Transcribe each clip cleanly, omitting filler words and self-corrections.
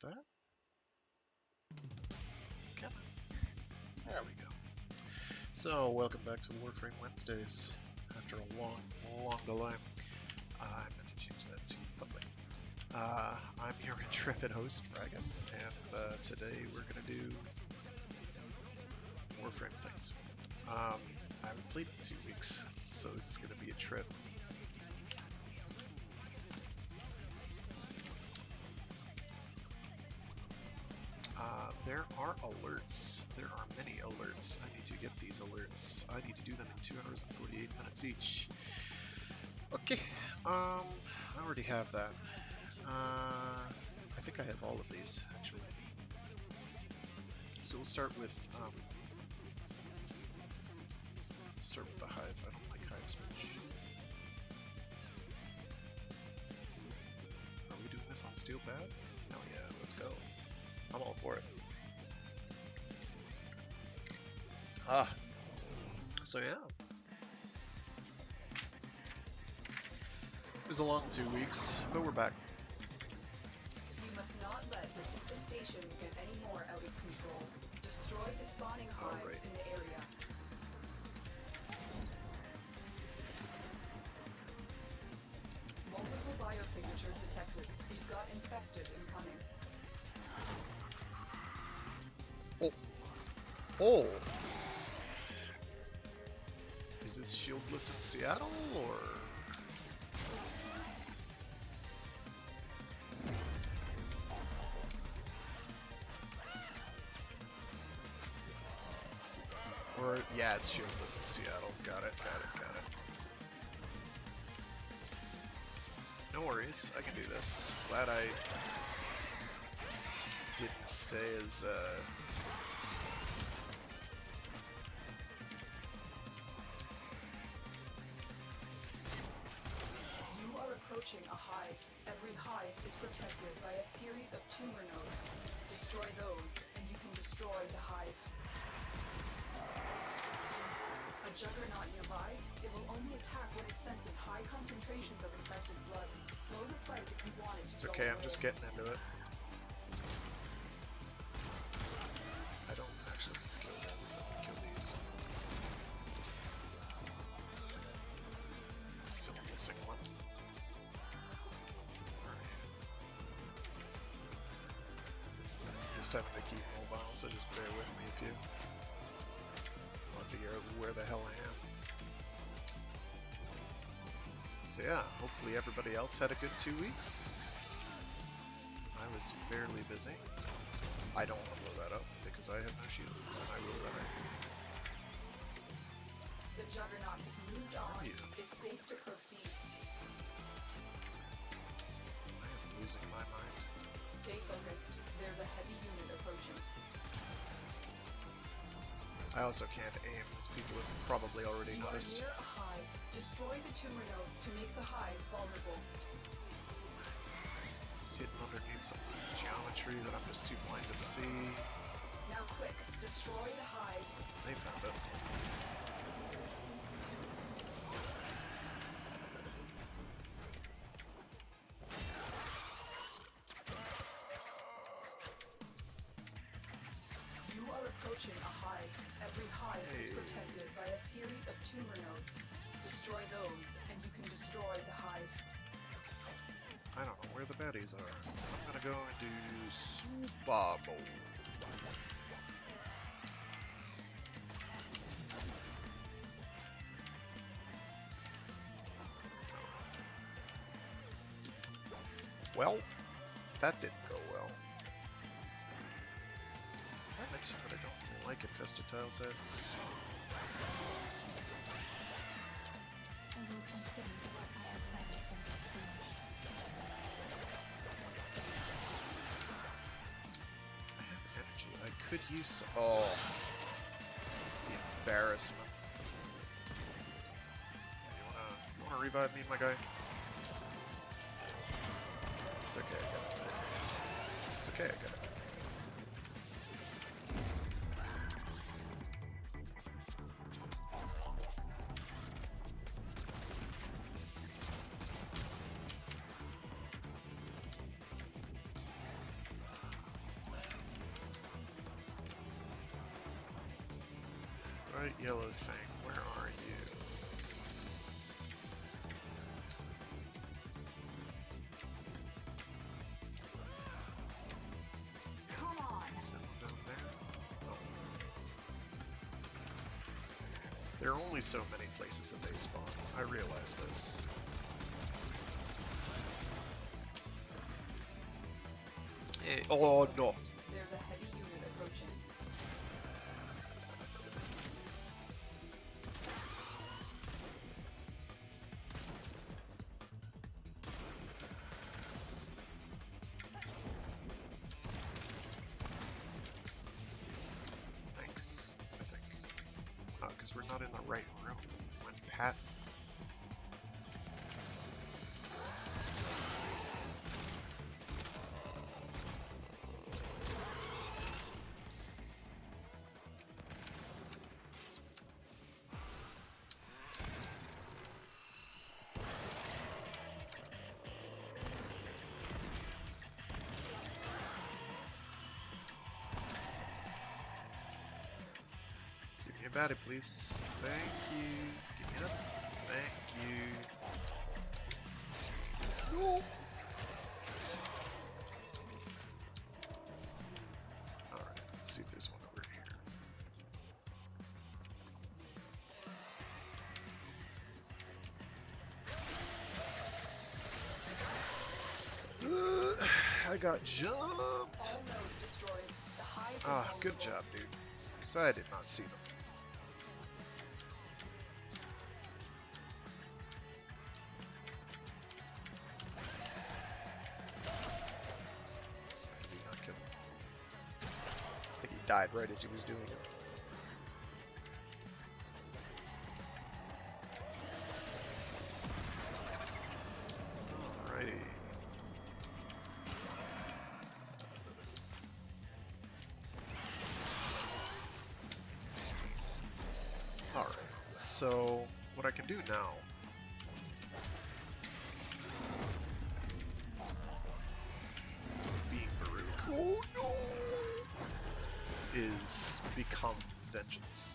that. Okay. There we go. So, welcome back to Warframe Wednesdays. After a long, long delay. I meant to change that to public. I'm your intrepid host, Fraggoth, and today we're going to do Warframe things. I haven't played in 2 weeks, so this is going to be a trip. There are alerts. There are many alerts. I need to get these alerts. I need to do them in 2 hours and 48 minutes each. Okay, I already have that. I think I have all of these, actually. So we'll start with the hive. I don't like hives much. Are we doing this on Steel Path? Hell yeah, let's go. I'm all for it. So yeah. It was a long 2 weeks, but we're back. You must not let this infestation get any more out of control. Destroy the spawning hives in the area. Multiple biosignatures detected. You've got infested incoming. Oh! Is this shieldless in Seattle, or...? Or, yeah, it's shieldless in Seattle. Got it. No worries, I can do this. Glad I didn't stay as, You are approaching a hive. Every hive is protected by a series of tumor nodes. Destroy those, and you can destroy the hive. A juggernaut nearby, it will only attack when it senses high concentrations of infested blood. Slow the fight if you want it to it's go okay, away. I'm just getting into it. I don't actually kill them, so I'm gonna kill these. Still missing one. Alright. Just having to keep mobile, so just bear with me if you want to figure out where the hell I am. So yeah, hopefully everybody else had a good 2 weeks. I was fairly busy. I don't want to blow that up because I have no shields and I will die. The juggernaut has moved on. Yeah. It's safe to proceed. I am losing my mind. Stay focused. There's a heavy unit approaching. I also can't aim, as people have probably already You noticed. are near a hive. Destroy the tumor nodes to make the hive vulnerable. It's hidden underneath some geometry that I'm just too blind to see. Now quick, destroy the hive. They found it. You are approaching a hive. Every hive is Hey. protected by a series of tumor nodes. Destroy those, and you can destroy the hive. I don't know where the baddies are. I'm gonna go and do Super Bowl. Well, that didn't go well. I mentioned that I don't like infested tile sets. I have energy. I could use. Oh, the embarrassment. You wanna revive me, my guy? It's okay, I got it. It's okay, I got it. Bright yellow thing, where are you? Come on. Is that one down there? Oh. There are only so many places that they spawn. I realize this. Oh no! There's a heavy unit approaching. Thanks, I think. Oh, because we're not in the right room. Went past. Give me a baddie, please. Thank you. Give me it up. Thank you. No. Alright, let's see if there's one over here. I got jumped. All nodes destroyed. The hive is Ah, good vulnerable. job, dude. Because I did not see them. Did he not kill him? I think he died right as he was doing it. Alrighty. Alright, so what I can do now being Baruch, oh no, is become vengeance.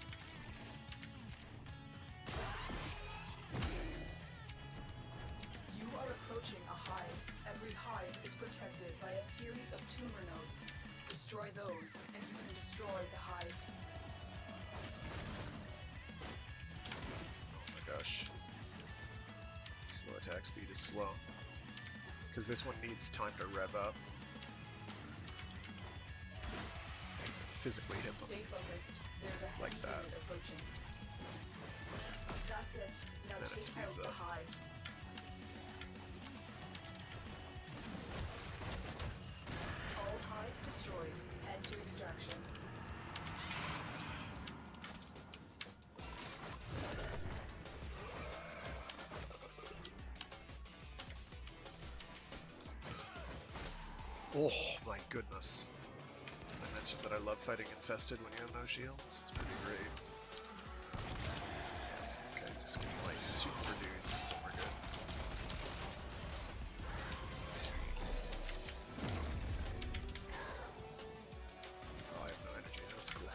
You are approaching a hive. Every hive is protected by a series of tumor nodes. Destroy those, and you can destroy the hive. Oh my gosh. Slow attack speed is slow. Because this one needs time to rev up. I need to physically hit them. Stay focused. There's a heavy Like that. unit approaching. That's it. Now Then it take out speeds the up. hive. All hives destroyed. Head to extraction. Oh my goodness. I mentioned that I love fighting infested when you have no shields. It's pretty great. Okay, just keep like shooting for dudes, so we're good. Oh, I have no energy. That's cool.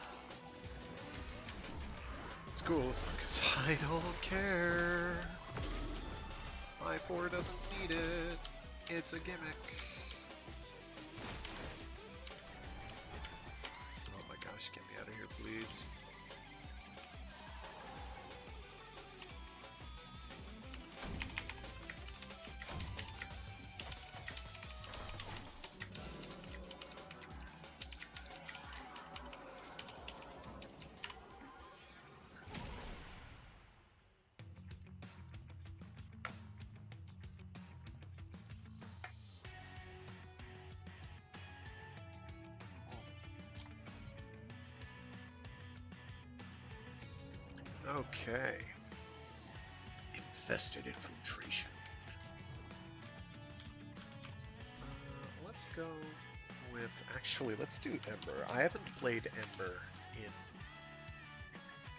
It's cool, because I don't care. My 4 doesn't need it. It's a gimmick. Oh my gosh, get me out of here, please. Okay. Infested infiltration. Let's go with, actually, let's do Ember. I haven't played Ember in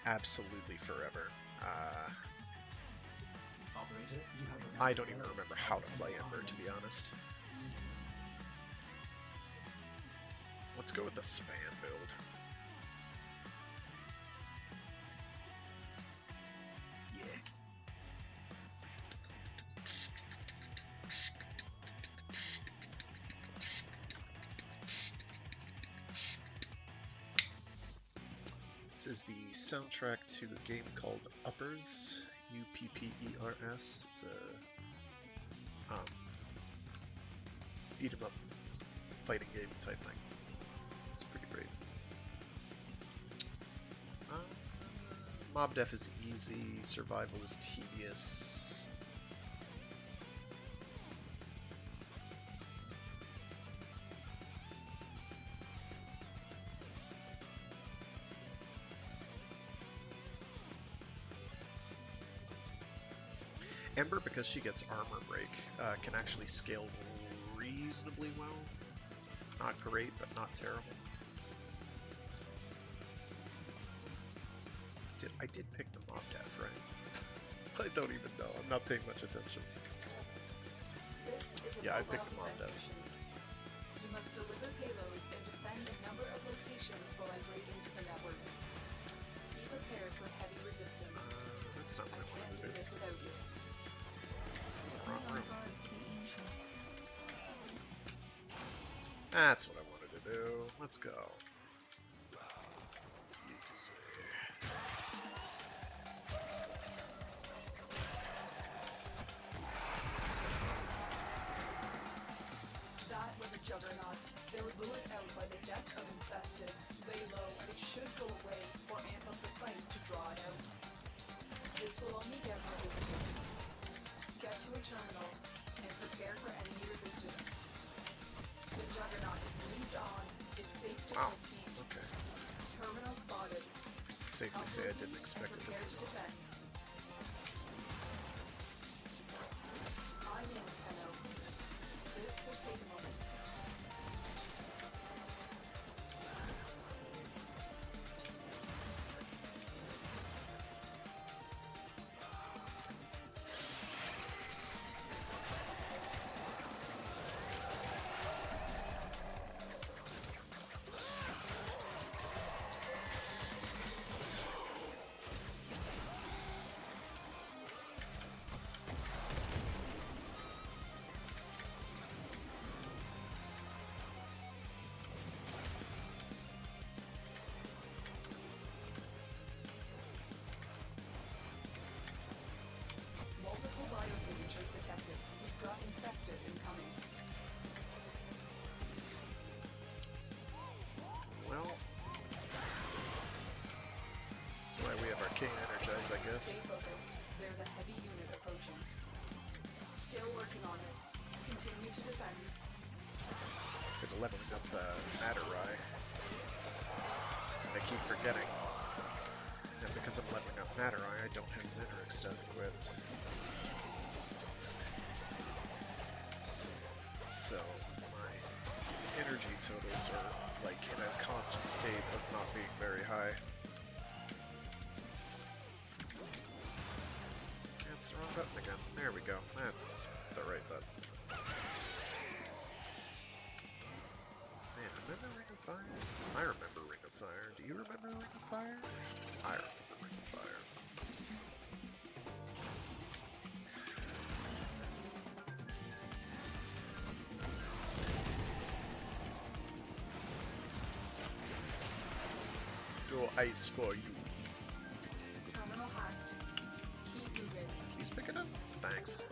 absolutely forever. Operator, you have I don't even remember how to play Ember, to be honest. Let's go with the spam build. This is the soundtrack to a game called Uppers, Uppers. It's a beat 'em up fighting game type thing. It's pretty great. Mob def is easy, survival is tedious. Ember, because she gets armor break, can actually scale reasonably well. Not great, but not terrible. I did pick the mob def, right? I don't even know. I'm not paying much attention. Yeah, I picked the mob def. You must deliver payloads and defend a number of locations while I break into the network. Be prepared for heavy resistance. That's not what I can't wanted to do this without you. Wrong room. That's what I wanted to do. Let's go. That was a juggernaut. They were lured out by the deck of infested. Lay low. It should go away or amp up the fight to draw it out. This will only get more difficult. Get to a terminal and prepare for enemy resistance. The juggernaut is moved on. It's safe to proceed. Okay. Terminal spotted. Safe to say I didn't expect it to Prepare be to defend. I'm in, Tenno. This will take a moment. Multiple biosignatures detected. We've got infested incoming. Well, that's why we have Arcane Energize, I guess. Stay focused. There's a heavy unit approaching. Still working on it. Continue to defend. It's leveling up Matter Eye. I keep forgetting. And because I'm leveling up Matter Eye, I don't have Zeneric stuff equipped. So my energy totals are like in a constant state of not being very high. That's the wrong button again. There we go. That's the right button. Man, remember Ring of Fire? I remember Ring of Fire. Do you remember Ring of Fire? I remember Ring of Fire. Go ice for you. Terminal hacked. Keep moving. Please pick it up. Thanks.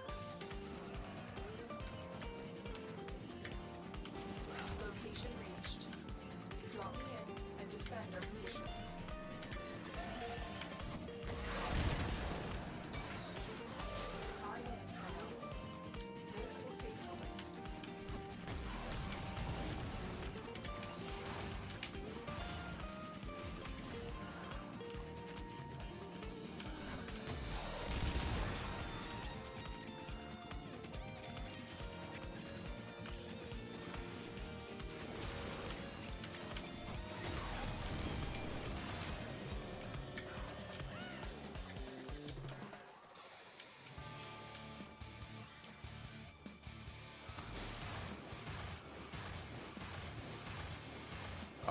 Location reached. Drop me in and defend our position. I'm in, Tenno. This will take a moment.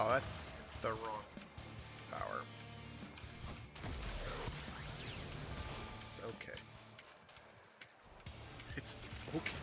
Oh, that's the wrong power. It's okay. It's okay.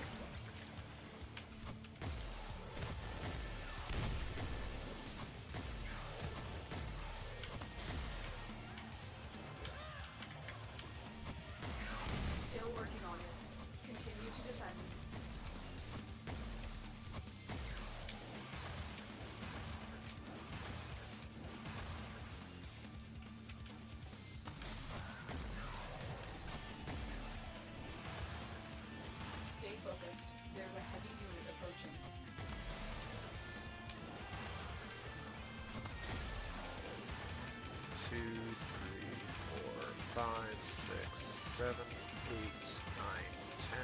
5, 6, 7, 8, 9, 10.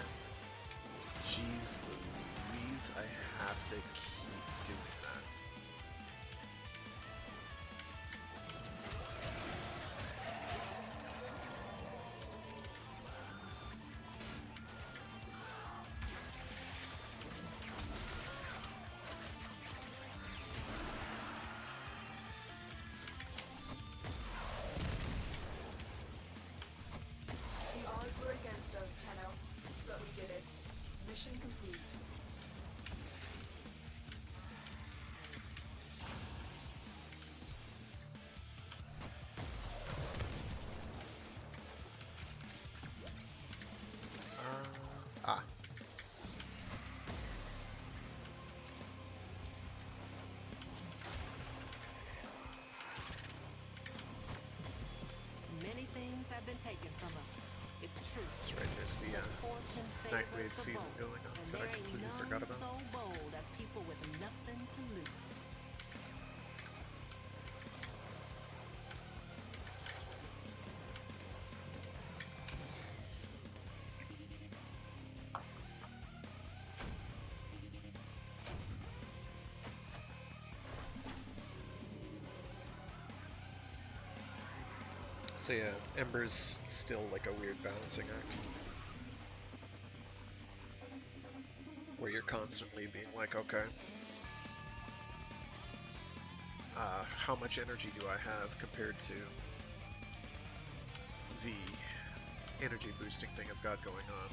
Jeez Louise, I have to keep doing that. The odds were against us, Tenno, but we did it. Mission complete. Ah. Many things have been taken from us. It's true. That's right, there's the Fortune Night favors Wave the season bold, going on and that I there ain't completely none forgot about. so bold as people with nothing to lose. So yeah, Ember's still like a weird balancing act. Where you're constantly being like, okay, how much energy do I have compared to the energy boosting thing I've got going on?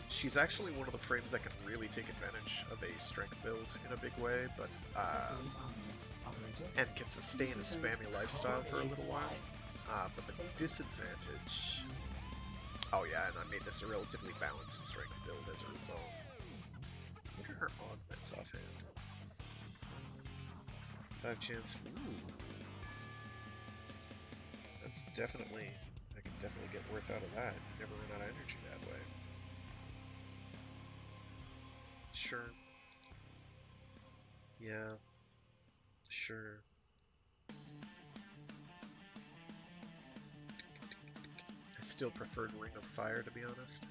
She's actually one of the frames that can really take advantage of a strength build in a big way, but and can sustain a spammy lifestyle for a little while. But the disadvantage... Oh yeah, and I made this a relatively balanced strength build as a result. What are her augments offhand? 5 chance... Ooh. That's definitely... I can definitely get worth out of that. You never run out of energy that way. Sure. Yeah. Sure. I still preferred Ring of Fire, to be honest.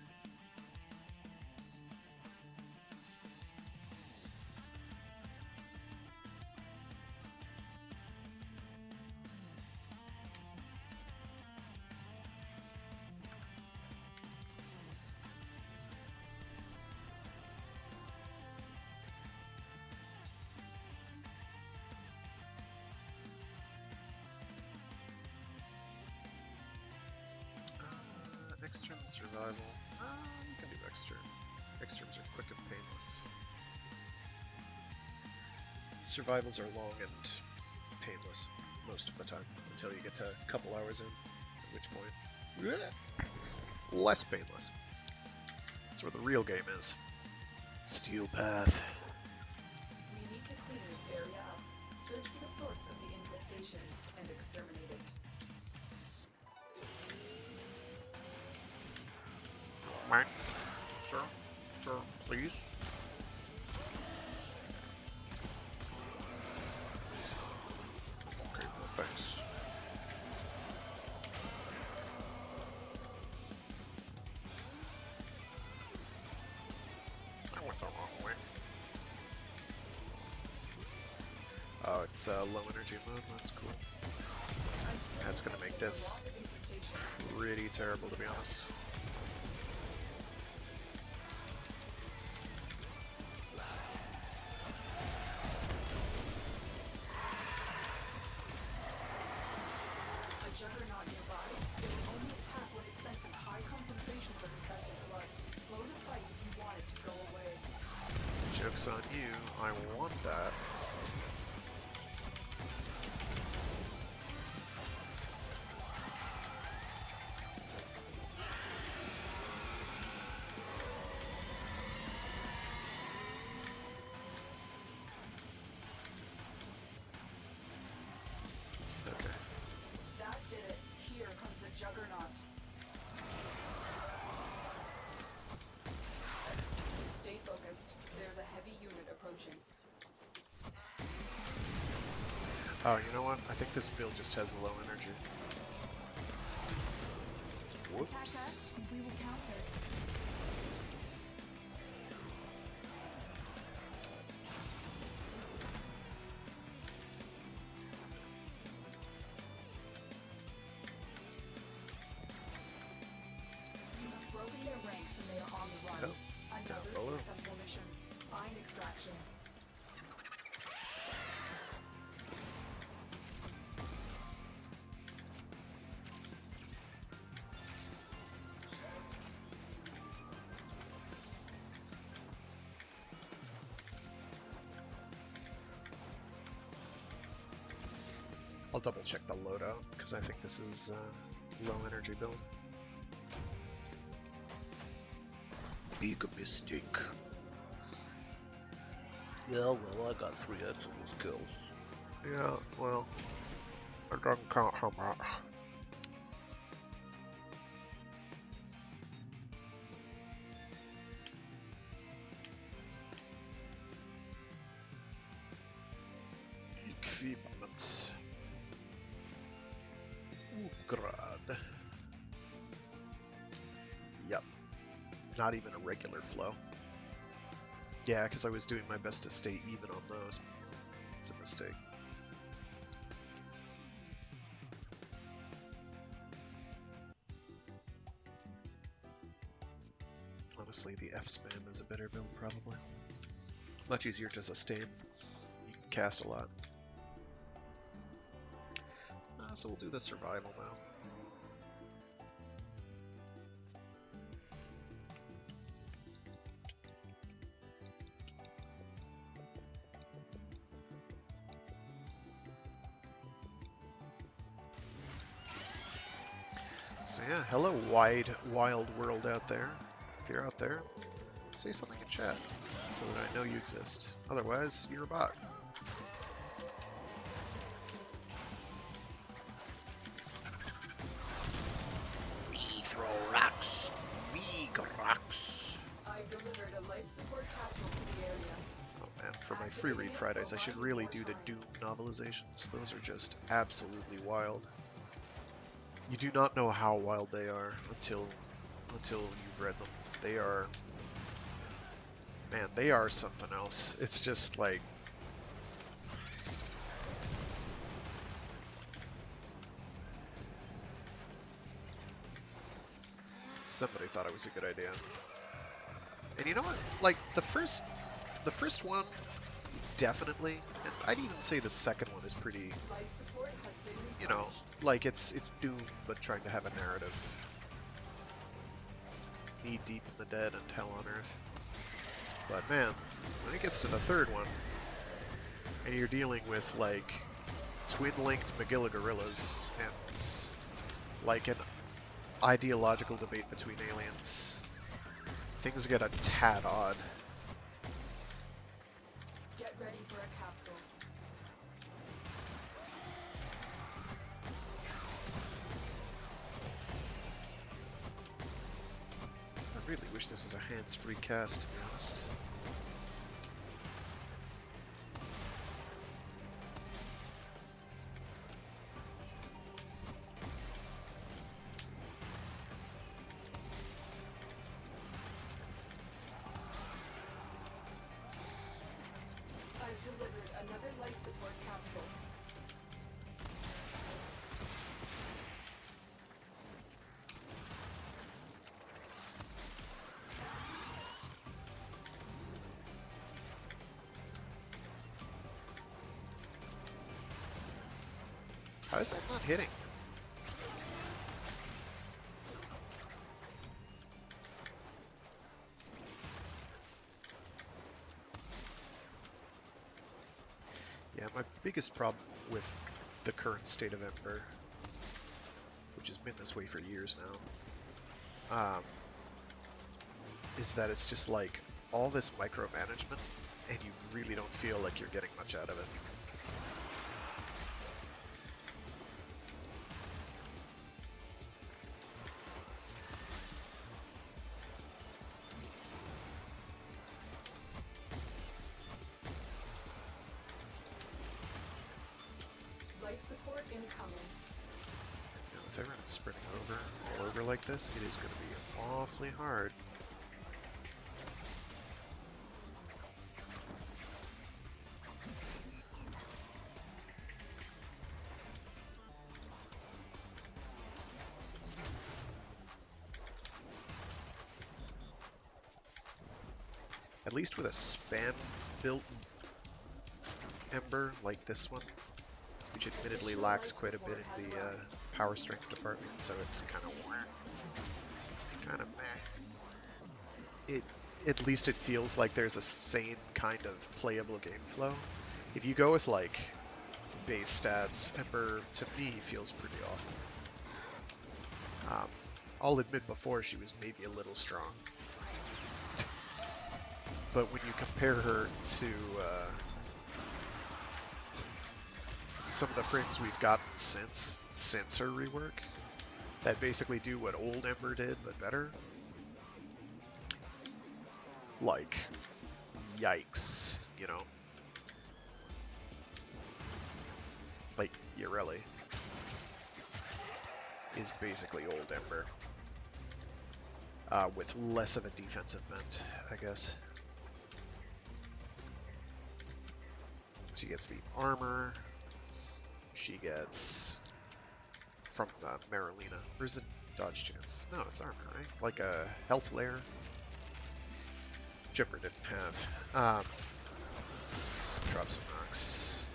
Extreme and survival. You can do extreme. Extremes are quick and painless. Survivals are long and painless most of the time until you get to a couple hours in, at which point less painless. That's where the real game is. Steel Path. We need to clean this area up, search for the source of the infestation, and exterminate it. Sir, please. Okay, well, thanks. I went the wrong way. Oh, it's low energy mode. That's cool. That's gonna make this pretty terrible, to be honest. Joke's on you, I want that. Okay. That did it. Here comes the Juggernaut. Stay focused. There's a heavy unit approaching. Oh, you know what? I think this build just has low energy. Attack us, and we will counter. You have broken their ranks and they are on the run. Oh, down Another below. successful mission. Find extraction. I'll double check the loadout because I think this is low energy build. Big mistake. Yeah, well, I got 3 excellent kills. Yeah, well, it doesn't count how much. Equipment. Upgrade. Yep. Not even a regular flow. Yeah, because I was doing my best to stay even on those. It's a mistake. Honestly, the F spam is a better build, probably. Much easier to sustain. You can cast a lot. So we'll do the survival now. So yeah, hello wild world out there. If you're out there, say something in chat so that I know you exist. Otherwise, you're a bot. We throw rocks. We got rocks. I've delivered a life support capsule to the area. Oh man, for my free read Fridays, I should really do the Doom novelizations. Those are just absolutely wild. You do not know how wild they are until you've read them. They are, man, they are something else. It's just like, somebody thought it was a good idea. And you know what? Like the first one, definitely, and I'd even say the second one is pretty, Life support has been you know, replenished. like it's Doom but trying to have a narrative. Knee deep in the dead and hell on earth. But man, when it gets to the third one, and you're dealing with like twin-linked Magilla gorillas and like an ideological debate between aliens, things get a tad odd. Get ready for a capsule. I really wish this was a hands-free cast, to be honest. I've delivered another life support capsule. How is that not hitting? Yeah, my biggest problem with the current state of Ember, which has been this way for years now, is that it's just like all this micromanagement, and you really don't feel like you're getting much out of it. Life support incoming. with everyone sprinting all over like this, it is going to be awfully hard. At least with a spam built Ember like this one, which admittedly lacks quite a bit in the power strength department, so it's kind of meh. At least it feels like there's a sane kind of playable game flow. If you go with like base stats, Ember to me feels pretty awful. I'll admit before she was maybe a little strong, but when you compare her to some of the frames we've gotten since her rework that basically do what old Ember did but better, like yikes, you know, like Yareli is basically old Ember with less of a defensive bent, I guess. She gets the armor. She gets from Marilena. Or is it dodge chance? No, it's armor, right? Like a health layer. Jipper didn't have. Let's drop some rocks.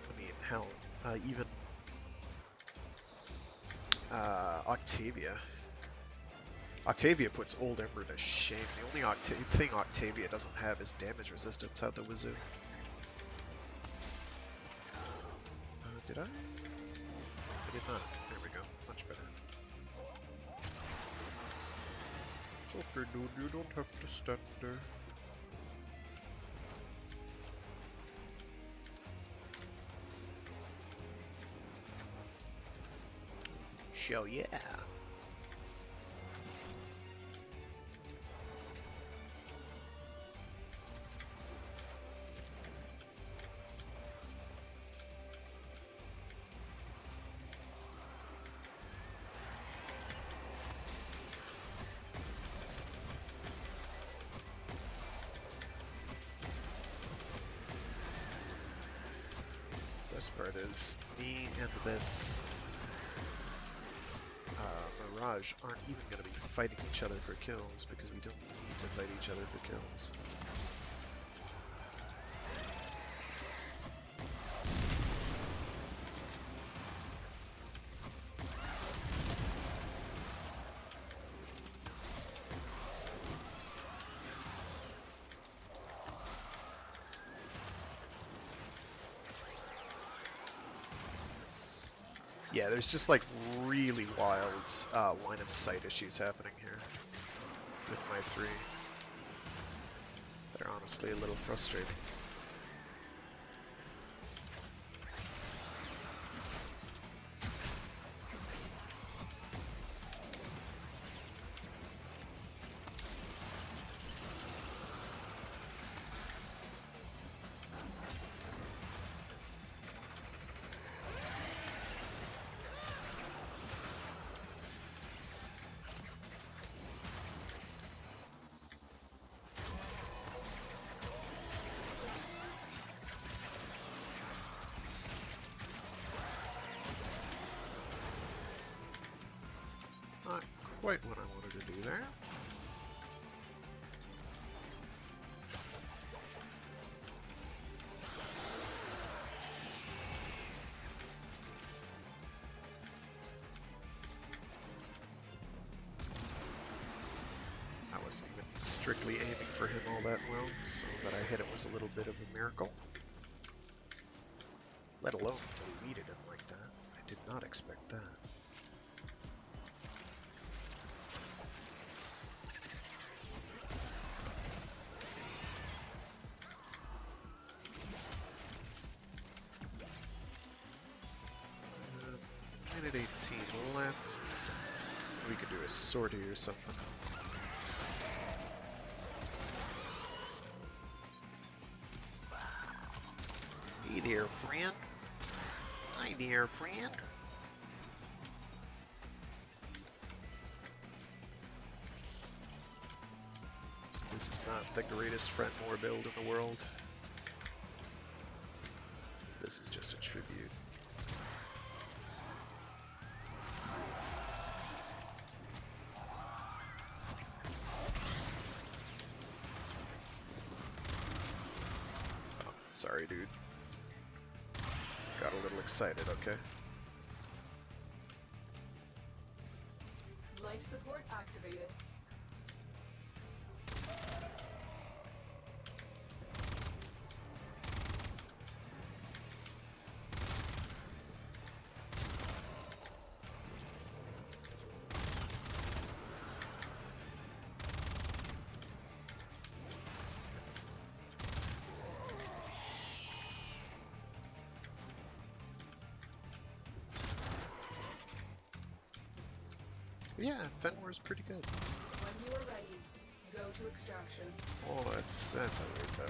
I mean, hell, even Octavia puts old Ember to shame. The only thing Octavia doesn't have is damage resistance out the wazoo. Did I? I did not. There we go. Much better. It's okay, dude. You don't have to stand there. Show yeah. Best part is me and this Mirage aren't even going to be fighting each other for kills because we don't need to fight each other for kills. Yeah, there's just like really wild line of sight issues happening here with my three. They're honestly a little frustrating. Not quite what I wanted to do there. I wasn't even strictly aiming for him all that well, so that I hit it was a little bit of a miracle. Let alone deleted him like that. I did not expect that. Minute 18 left. We could do a sortie or something. there, friend. Hi there, friend. This is not the greatest friend war build in the world. This is just a tribute. Oh, sorry, dude. Got a little excited, okay? Life support activated. Yeah, Fenwar's pretty good. When you are ready, go to extraction. Oh, that's always out.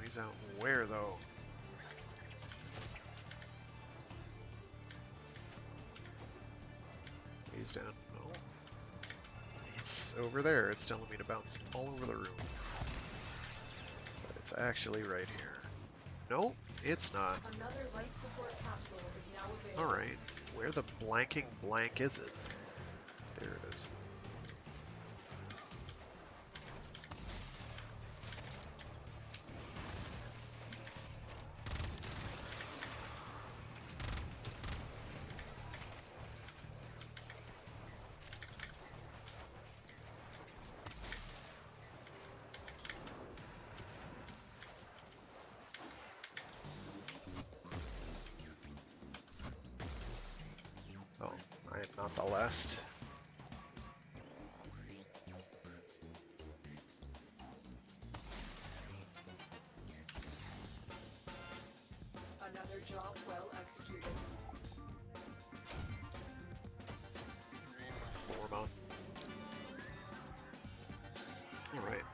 He's out where though? He's down. No. It's over there. It's telling me to bounce all over the room. But it's actually right here. Nope, it's not. Another life support capsule is now available. Alright. Where the blanking blank is it? There it is. Oh, I am not the last. Another job well executed. Form on. Alright.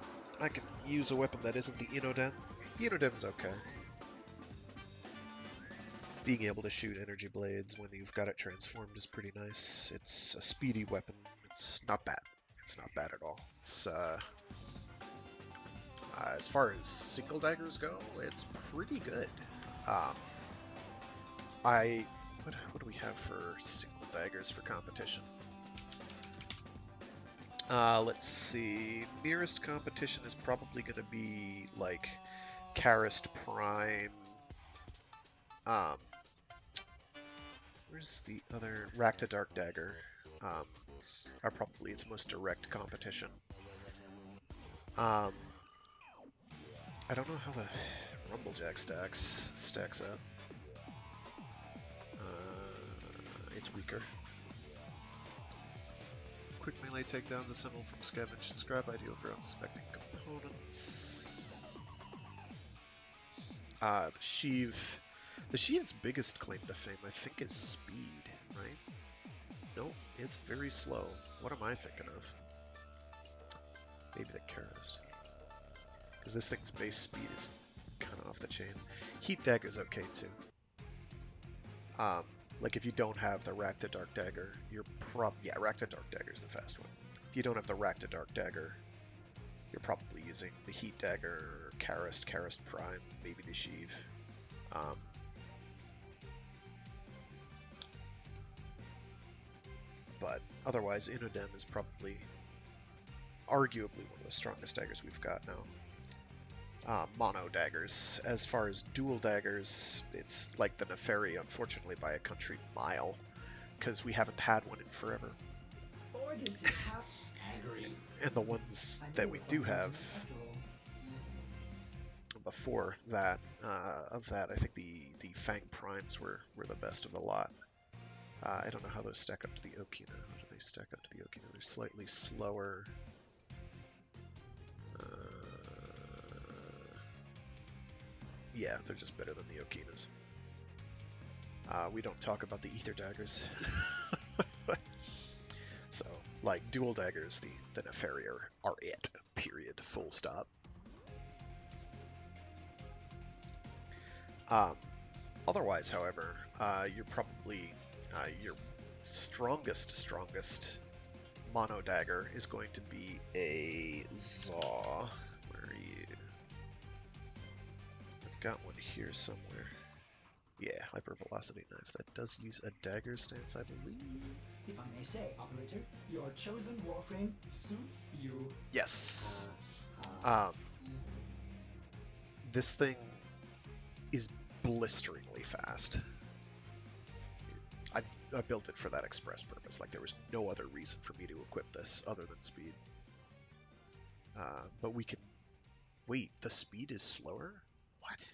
I can use a weapon that isn't the Inodem. Inodem's okay. Being able to shoot energy blades when you've got it transformed is pretty nice. It's a speedy weapon. It's not bad. It's not bad at all. It's as far as single daggers go, it's pretty good. What do we have for single daggers for competition? Let's see. Nearest competition is probably going to be like Karist Prime. Where's the other? Rakta Dark Dagger are probably its most direct competition. I don't know how the Rumblejack stacks up. It's weaker. Quick melee takedowns assembled from scavenged scrap, ideal for unsuspecting components. The Sheev's biggest claim to fame, I think, is speed, right? Nope, it's very slow. What am I thinking of? Maybe the Karist. Because this thing's base speed is kind of off the chain. Heat Dagger's okay, too. Like, if you don't have the Rakta Dark Dagger, you're yeah, Rakta Dark Dagger is the fast one. If you don't have the Rakta Dark Dagger, you're probably using the Heat Dagger, Karist Prime, maybe the Sheev. But otherwise, Inodem is probably arguably one of the strongest daggers we've got now. Mono daggers. As far as dual daggers, it's like the Neferi, unfortunately, by a country mile, because we haven't had one in forever. And the ones that we do have, before that, I think the Fang Primes were the best of the lot. I don't know how those stack up to the Okina. How do they stack up to the Okina? They're slightly slower. Yeah, they're just better than the Okinas. We don't talk about the Ether Daggers. like dual daggers, the Neferi are it. Period. Full stop. Otherwise, however, you're probably your strongest mono dagger is going to be a Zaw. Where are you? I've got one here somewhere. Yeah, hypervelocity knife. That does use a dagger stance, I believe. If I may say, operator, your chosen Warframe suits you. Yes. Uh, This thing is blisteringly fast. I built it for that express purpose. Like, there was no other reason for me to equip this other than speed. But we can... Wait, the speed is slower? What?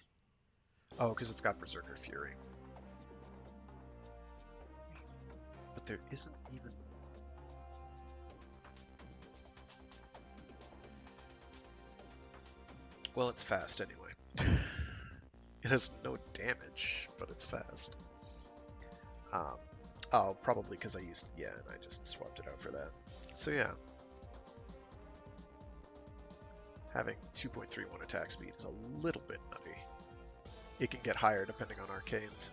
Oh, because it's got Berserker Fury. But there isn't even... Well, it's fast anyway. It has no damage, but it's fast. Oh, probably because I used... Yeah, and I just swapped it out for that. So yeah. Having 2.31 attack speed is a little bit nutty. It can get higher depending on arcanes.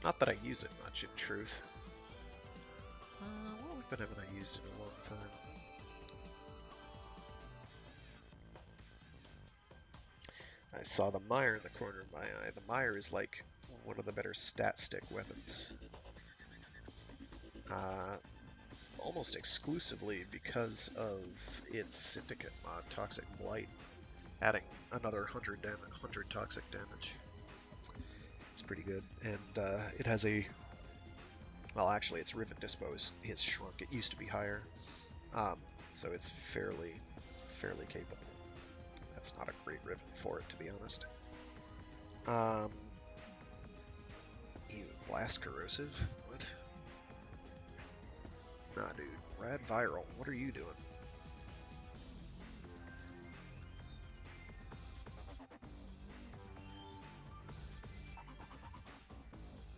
Not that I use it much, in truth. What weapon haven't I used in a long time? I saw the mire in the corner of my eye. The mire is like one of the better stat stick weapons. Almost exclusively because of its syndicate mod, Toxic Blight, adding another 100 toxic damage. It's pretty good, and it has a... Well, actually, its Riven Dispo is shrunk. It used to be higher, so it's fairly capable. That's not a great Riven for it, to be honest. Ew, Blast Corrosive? What? Nah, dude. Rad Viral. What are you doing?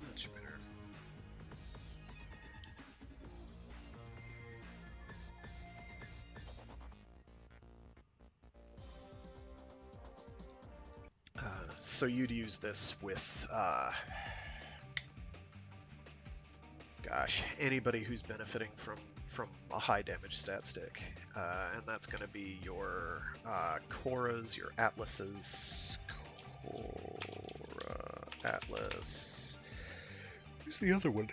Much better. So you'd use this with, gosh, anybody who's benefiting from a high damage stat stick, and that's going to be your Korras, your Atlases, Atlas. Who's the other one?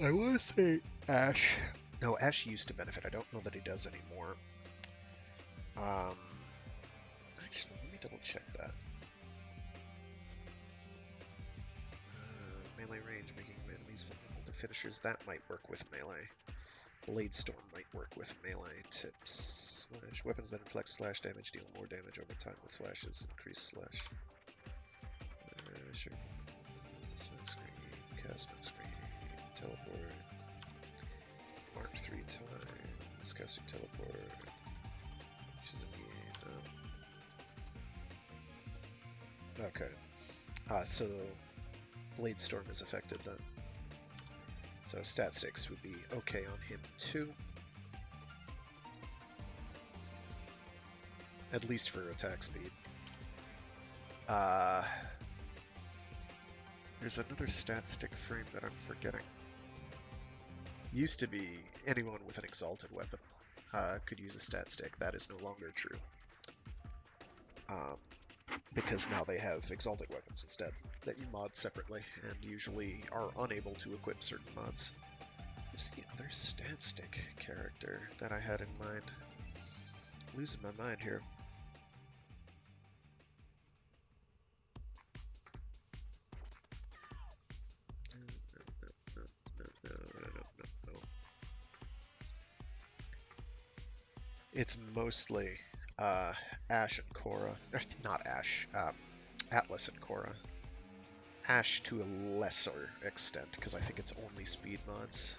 I want to say Ash. No, Ash used to benefit. I don't know that he does anymore. Actually, let me double check that. Melee range, making enemies vulnerable to finishers. That might work with melee. Blade Storm might work with melee. Tips. Slash. Weapons that inflict slash damage deal more damage over time with slashes. Increase slash. Sure. Smoke screen. Cast smoke screen. Teleport. Mark 3 times. Casting teleport. She's immune. Okay. So Blade Storm is affected then. So stat 6 would be okay on him too. At least for attack speed. There's another stat stick frame that I'm forgetting. Used to be anyone with an exalted weapon could use a stat stick. That is no longer true. Because now they have exalted weapons instead that you mod separately and usually are unable to equip certain mods. Who's the other stat stick character that I had in mind? Losing my mind here. No. It's mostly Ash and Korra. Not Ash. Atlas and Korra. Ash to a lesser extent, because I think it's only speed mods.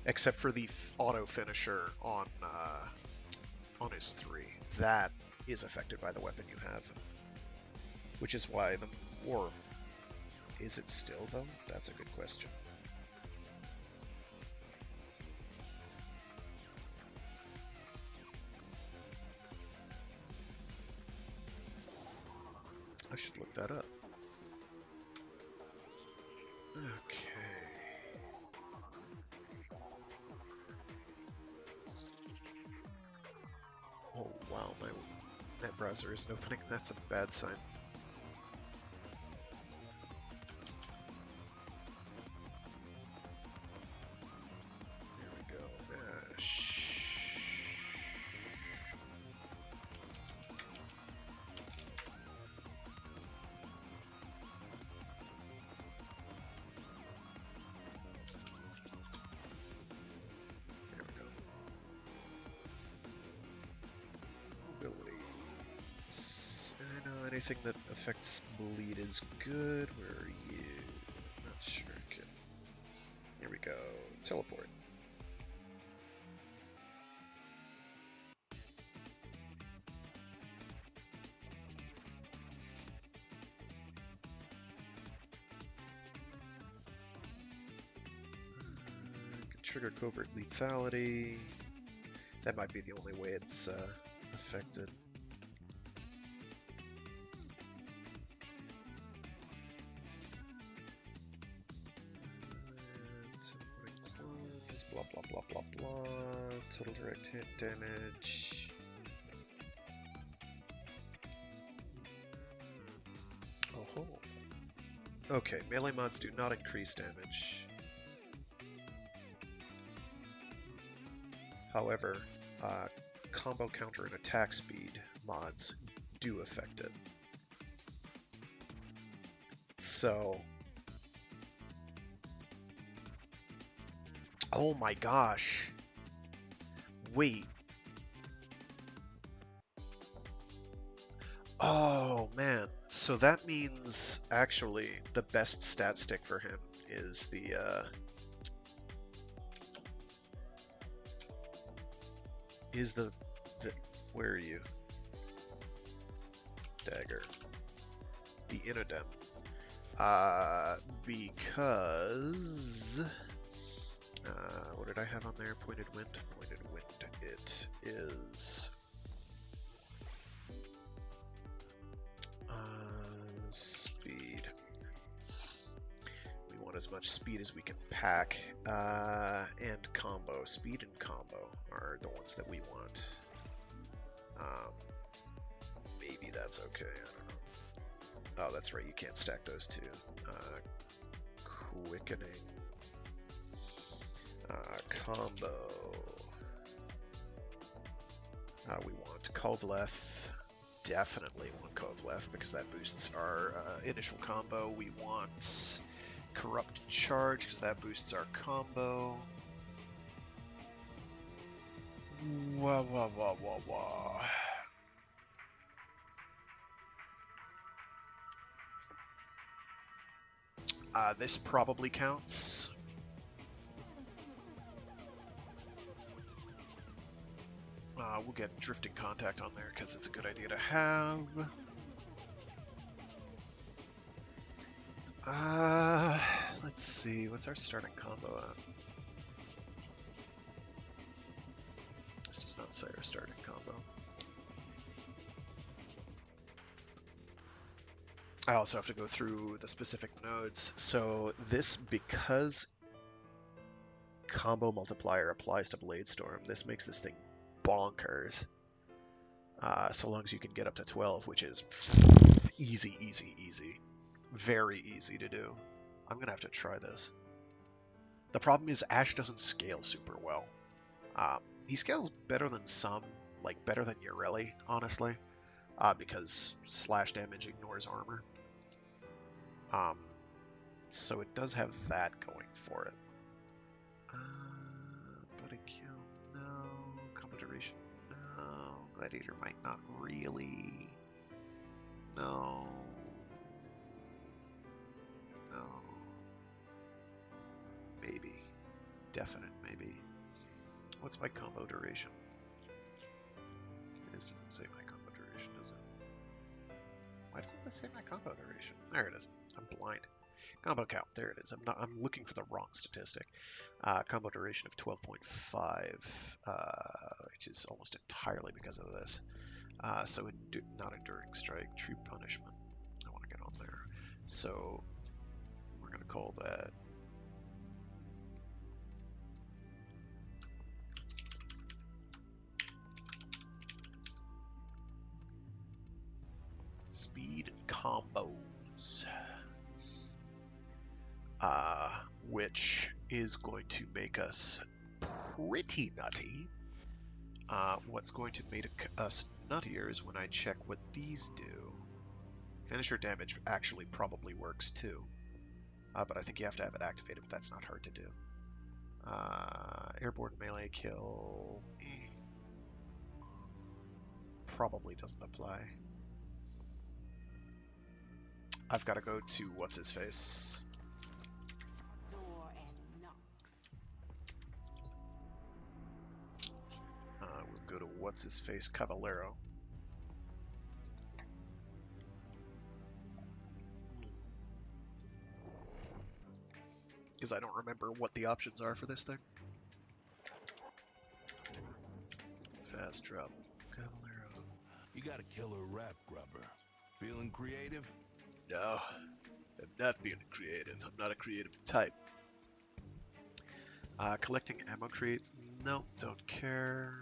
Except for the auto finisher on his 3. That is affected by the weapon you have. Which is why the more Is it still, though? That's a good question. I should look that up. Okay. Oh wow, my net browser isn't opening. That's a bad sign. There we go. There we go. Abilities. I know anything that affects bleed is good. Where are you? Not sure. Okay. Here we go. Teleport. Can trigger covert lethality. That might be the only way it's affected. Blah blah blah blah blah. Total direct hit damage. Oh ho. Okay, melee mods do not increase damage. However, combo counter and attack speed mods do affect it. So, oh my gosh. Wait. Oh man. So that means actually the best stat stick for him is the where are you? Dagger. The Inodem. Because what did I have on there? Pointed wind. Pointed wind. It is speed. We want as much speed as we can pack, and combo. Speed and combo are the ones that we want. Maybe that's okay. I don't know. Oh, that's right. You can't stack those two. Quickening. Combo. We want Kovleth. Definitely want Kovleth because that boosts our initial combo. We want Corrupt Charge because that boosts our combo. Wah wah wah wah wah. This probably counts. We'll get Drifting Contact on there because it's a good idea to have. Let's see, what's our starting combo at? This does not say our starting combo. I also have to go through the specific nodes. So this, because combo multiplier applies to Bladestorm, this makes this thing bonkers. So long as you can get up to 12, which is easy, easy, easy. Very easy to do. I'm gonna have to try this. The problem is Ashe doesn't scale super well. He scales better than some, like better than Ureli, honestly, because slash damage ignores armor. So it does have that going for it. Body kill, no. Combo duration, no. Gladiator might not really. No. No. Maybe. Definite maybe. What's my combo duration? This doesn't say my combo duration, does it? Why doesn't this say my combo duration? There it is. I'm blind. Combo count, there it is. I'm looking for the wrong statistic. Combo duration of 12.5, which is almost entirely because of this. So not enduring strike, true punishment. I want to get on there. So we're going to call that speed and combos, which is going to make us pretty nutty. What's going to make us nuttier is when I check what these do. Finisher damage actually probably works too, but I think you have to have it activated, but that's not hard to do. Airborne melee kill probably doesn't apply. I've got to go to what's-his-face. Door and knocks. We'll go to what's-his-face Cavallero. Because I don't remember what the options are for this thing. Fast drop. Cavallero. You got a killer rap, Grubber. Feeling creative? No, I'm not being creative. I'm not a creative type. Collecting ammo crates? Nope, don't care.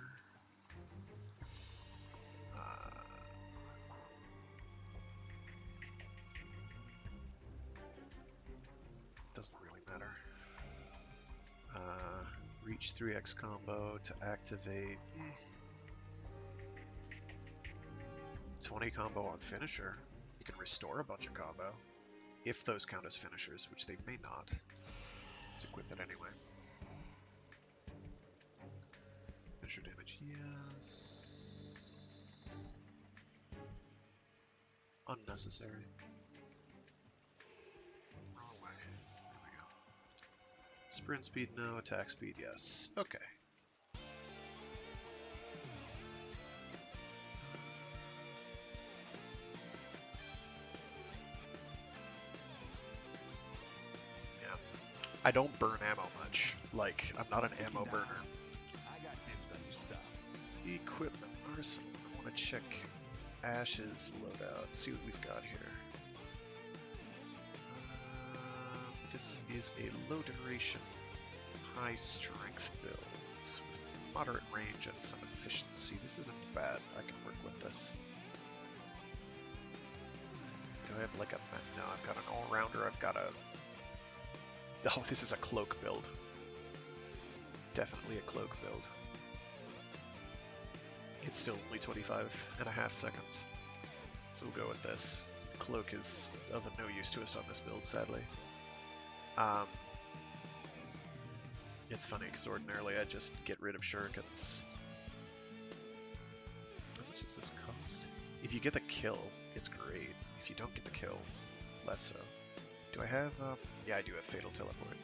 Doesn't really matter. Reach 3x combo to activate. 20 combo on finisher. You can restore a bunch of combo, if those count as finishers, which they may not. Let's equip it anyway. Finisher damage, yes. Unnecessary. Wrong way. There we go. Sprint speed, no. Attack speed, yes. Okay. I don't burn ammo much. Like, I'm not an ammo burner. I got dibs on your stuff. Equipment arsenal. I want to check Ash's loadout. See what we've got here. This is a low duration, high strength build with moderate range and some efficiency. This isn't bad. I can work with this. Do I have like a... No, I've got an all-rounder. I've got a... Oh, this is a cloak build. Definitely a cloak build. It's still only 25.5 seconds. So we'll go with this. Cloak is of no use to us on this build, sadly. It's funny, because ordinarily I'd just get rid of shurikens. How much does this cost? If you get the kill, it's great. If you don't get the kill, less so. Do I have, yeah, I do have Fatal Teleport.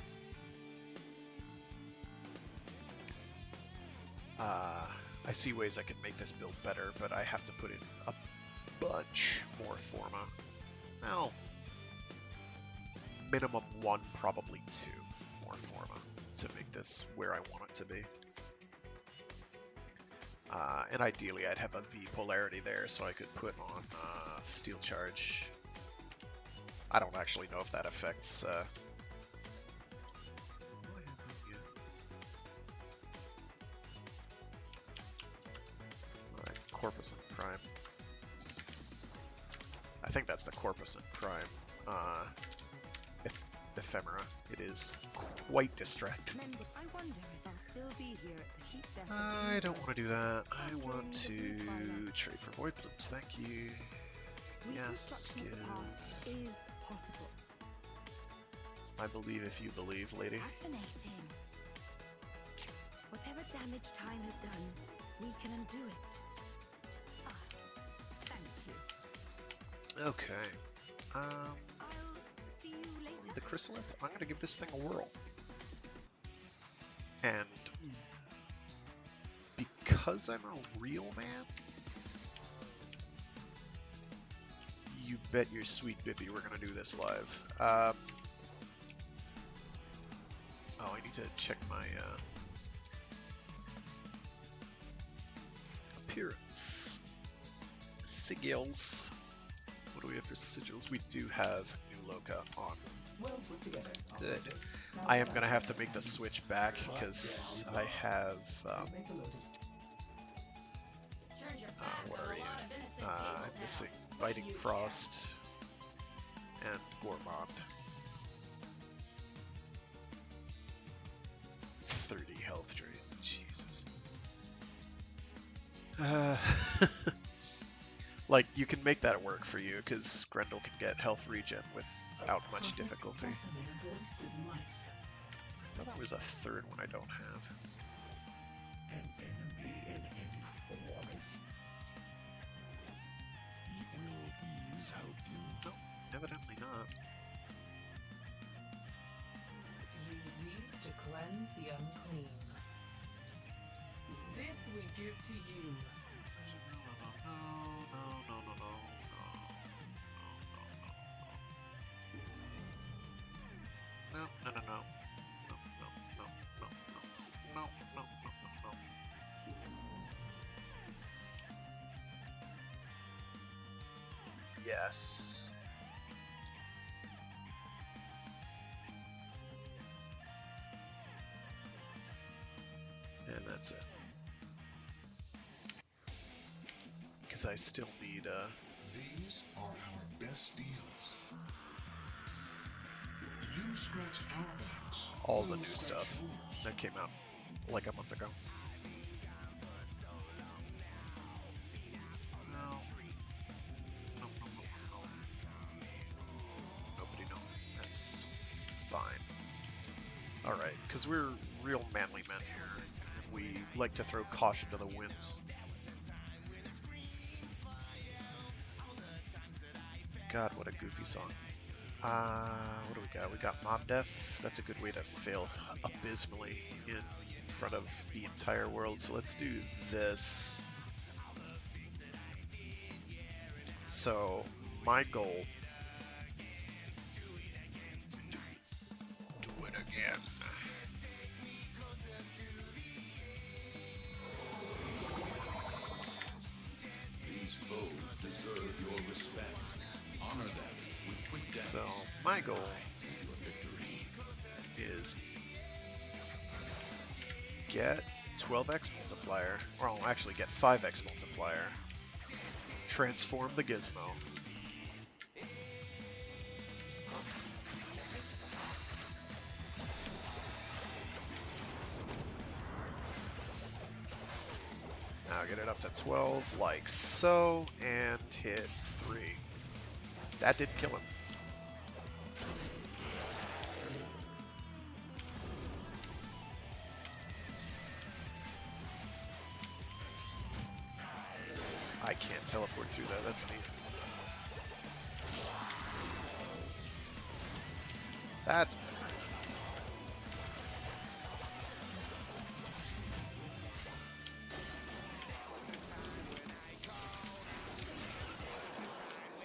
I see ways I can make this build better, but I have to put in a bunch more Forma. Well, minimum 1, probably 2 more Forma to make this where I want it to be. And ideally I'd have a V polarity there so I could put on Steel Charge. I don't actually know if that affects... Corpusant Prime. I think that's the Corpusant Prime ephemera. It is quite distracting. I wonder if I'll still be here at the heat death. I don't want to do that. I want to trade for Void Blooms. Thank you. Yes, give. Is possible. I believe if you believe, lady. Fascinating. Whatever damage time has done, we can undo it. Thank you. Okay. I'll see you later. The Chrysalith, I'm going to give this thing a whirl. And because I'm a real man, you bet your sweet bippy we're going to do this live. I need to check my appearance. Sigils. What do we have for sigils? We do have new loca on. Well put together. Good. operator. Now I am that gonna have to make the switch back because I have make a load what are you? I'm missing Biting Frost and Gourmand. 30 health drain. Jesus. Like, you can make that work for you, because Grendel can get health regen without much difficulty. I thought there was a third one I don't have. An enemy in any forest. Will these help you? No, evidently not. Use these to cleanse the unclean. This we give to you. Yes. And that's it. Because I still need These are our best deals. You scratch our backs. all the we'll new scratch stuff yours. that came out like a month ago. Nobody know. That's fine. Alright, because we're real manly men here. We like to throw caution to the winds. God, what a goofy song. What do we got? We got Mob Def. That's a good way to fail abysmally in front of the entire world. So let's do this. So, my goal... Do it again. These foes deserve your respect. Honor them with quick deaths. So, my goal Your victory. is get 12x multiplier, or I'll actually get 5x multiplier, transform the gizmo, now get it up to 12 like so, and hit 3. That didn't kill him. I can't teleport through that, that's neat. That's better.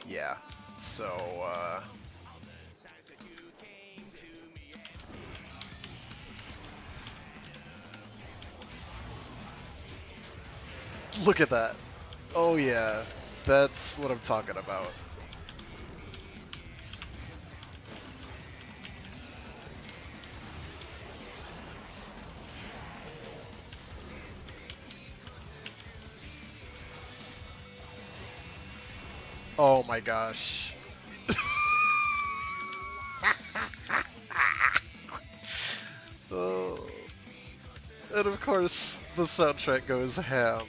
Yeah, so, look at that. Oh yeah, that's what I'm talking about. Oh my gosh. Oh. And of course, the soundtrack goes ham.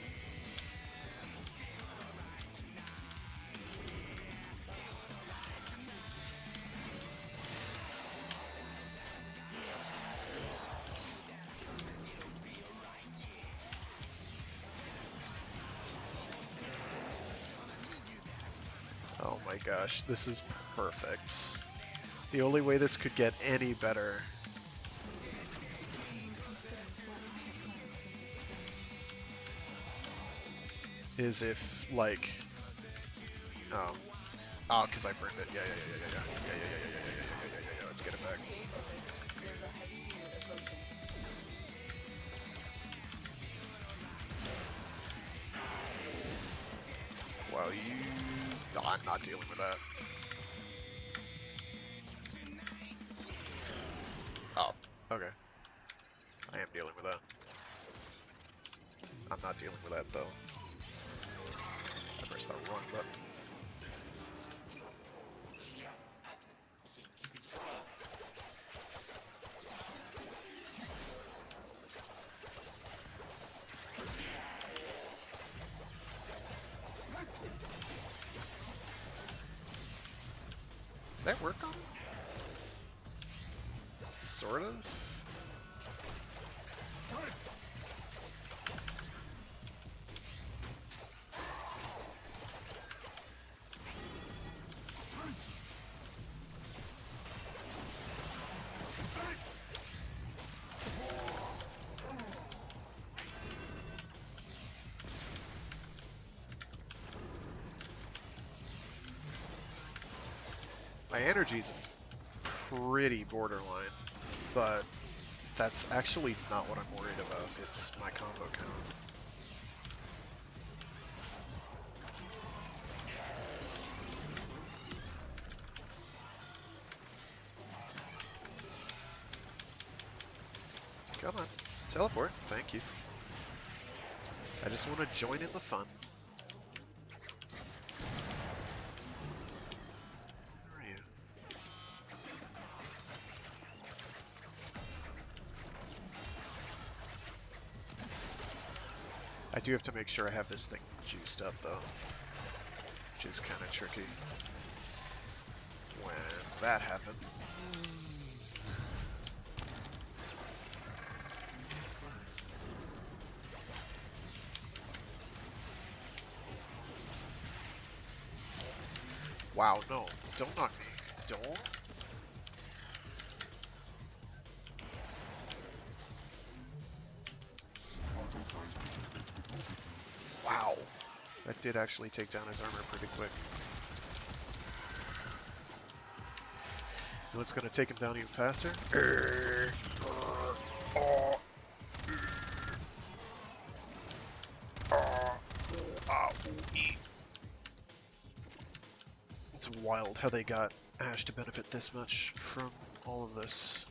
Oh my gosh, this is perfect. The only way this could get any better is if, like, oh, because I burned it. Yeah. Let's get it back. There's a heavy unit approaching. I'm not dealing with that. Oh, okay. I am dealing with that. I'm not dealing with that though. I pressed the wrong button. Does that work on him? Sort of? My energy's pretty borderline, but that's actually not what I'm worried about. It's my combo count. Come on, teleport. Thank you. I just want to join in the fun. Where are you? I do have to make sure I have this thing juiced up though, which is kind of tricky when that happens. Wow, no, don't knock me. Don't. Wow, that did actually take down his armor pretty quick. You know what's gonna take him down even faster? It's wild how they got Ash to benefit this much from all of this.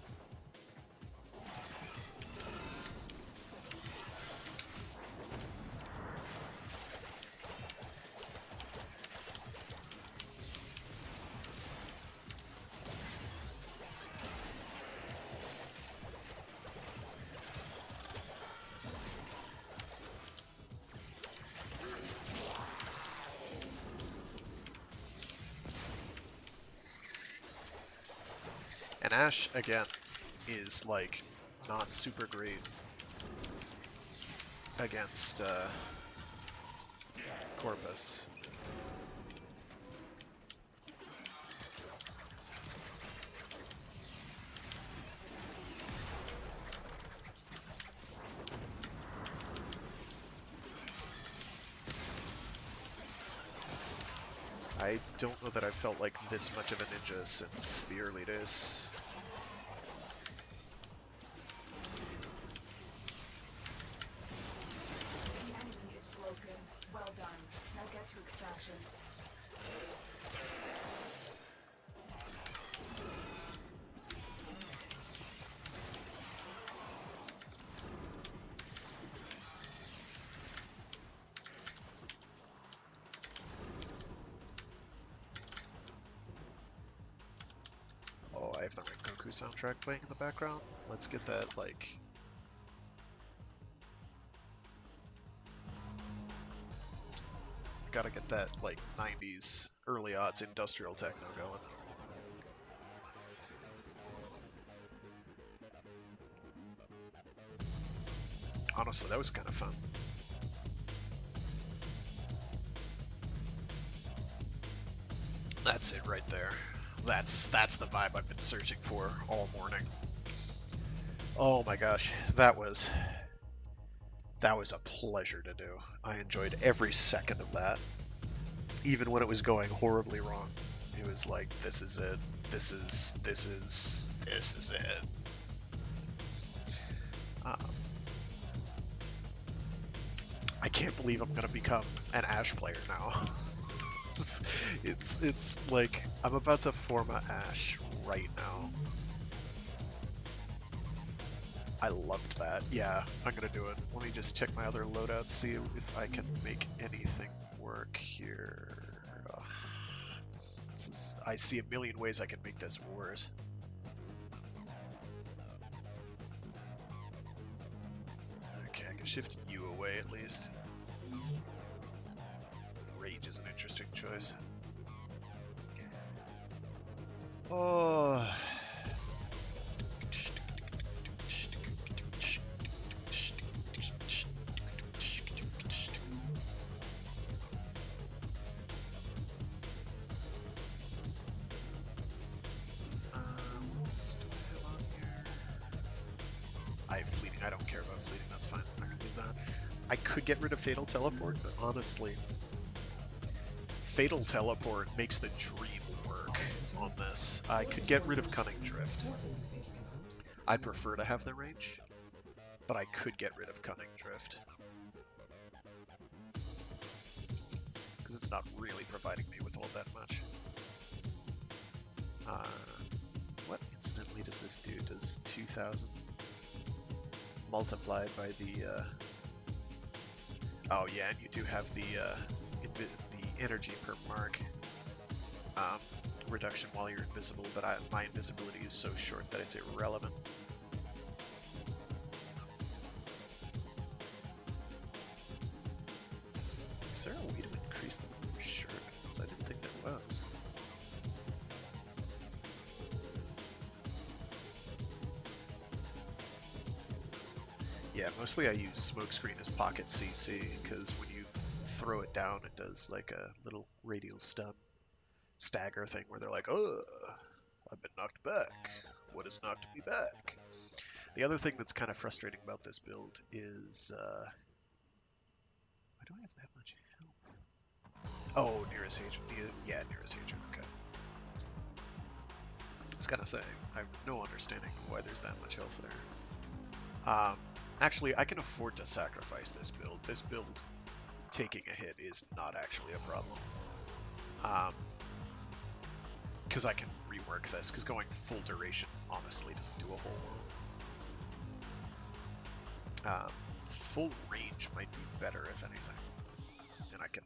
And Ash, again, is, like, not super great against Corpus. I don't know that I've felt like this much of a ninja since the early days. The enemy is broken. Well done. Now get to extraction. Oh, I have the Rengoku soundtrack playing in the background. Let's get that, like... Gotta get that, like, 90s, early aughts industrial techno going. Honestly, that was kind of fun. That's it right there. That's the vibe I've been searching for all morning. Oh my gosh, that was a pleasure to do. I enjoyed every second of that. Even when it was going horribly wrong. It was like, this is it. This is it. I can't believe I'm gonna become an Ash player now. It's like I'm about to form a Ash right now. I loved that. Yeah, I'm gonna do it. Let me just check my other loadouts, see if I can make anything work here. Ugh. I see a million ways I can make this worse. Okay, I can shift you away at least. Rage is an interesting choice. Oh. Still have on here. I have fleeting. I don't care about fleeting. That's fine. I can leave that. I could get rid of Fatal Teleport, but honestly, Fatal Teleport makes the dream work on this. I could get rid of Cunning Drift. What are you thinking about? I'd prefer to have the range, but I could get rid of Cunning Drift. Because it's not really providing me with all that much. What incidentally does this do? Does 2,000 multiplied by the... Oh yeah, and you do have the energy per mark reduction while you're invisible, but my invisibility is so short that it's irrelevant. Is there a way to increase the number of shortcuts? I didn't think there was. Yeah, mostly I use Smokescreen as pocket CC, because when you throw it down, it does like a little radial stagger thing where they're like, oh, I've been knocked back. What has knocked me back? The other thing that's kind of frustrating about this build is, why do I have that much health? Oh, nearest agent. Yeah, nearest agent, okay. I was gonna say, I have no understanding of why there's that much health there. Actually, I can afford to sacrifice this build. This build, taking a hit is not actually a problem. Because I can rework this, because going full duration honestly doesn't do a whole lot. Full range might be better, if anything. And I can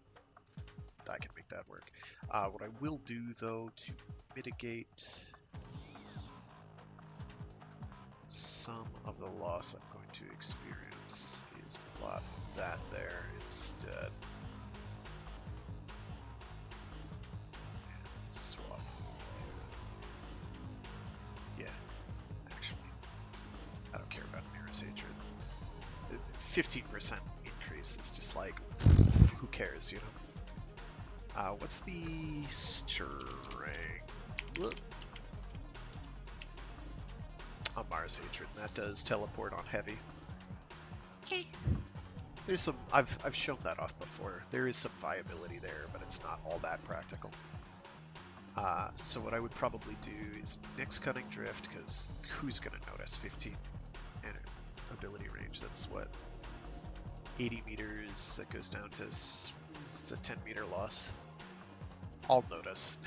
make that work. What I will do, though, to mitigate some of the loss I'm going to experience is plot that there instead. And swap. Yeah, actually, I don't care about Mirror's Hatred. 15% increase is just like, who cares, you know? What's the strength? On Mars Hatred, and that does teleport on heavy. There's some, I've shown that off before. There is some viability there, but it's not all that practical. So what I would probably do is mix Cunning Drift, because who's gonna notice 15 and ability range? That's what, 80 meters. That goes down to it's a 10 meter loss. I'll notice.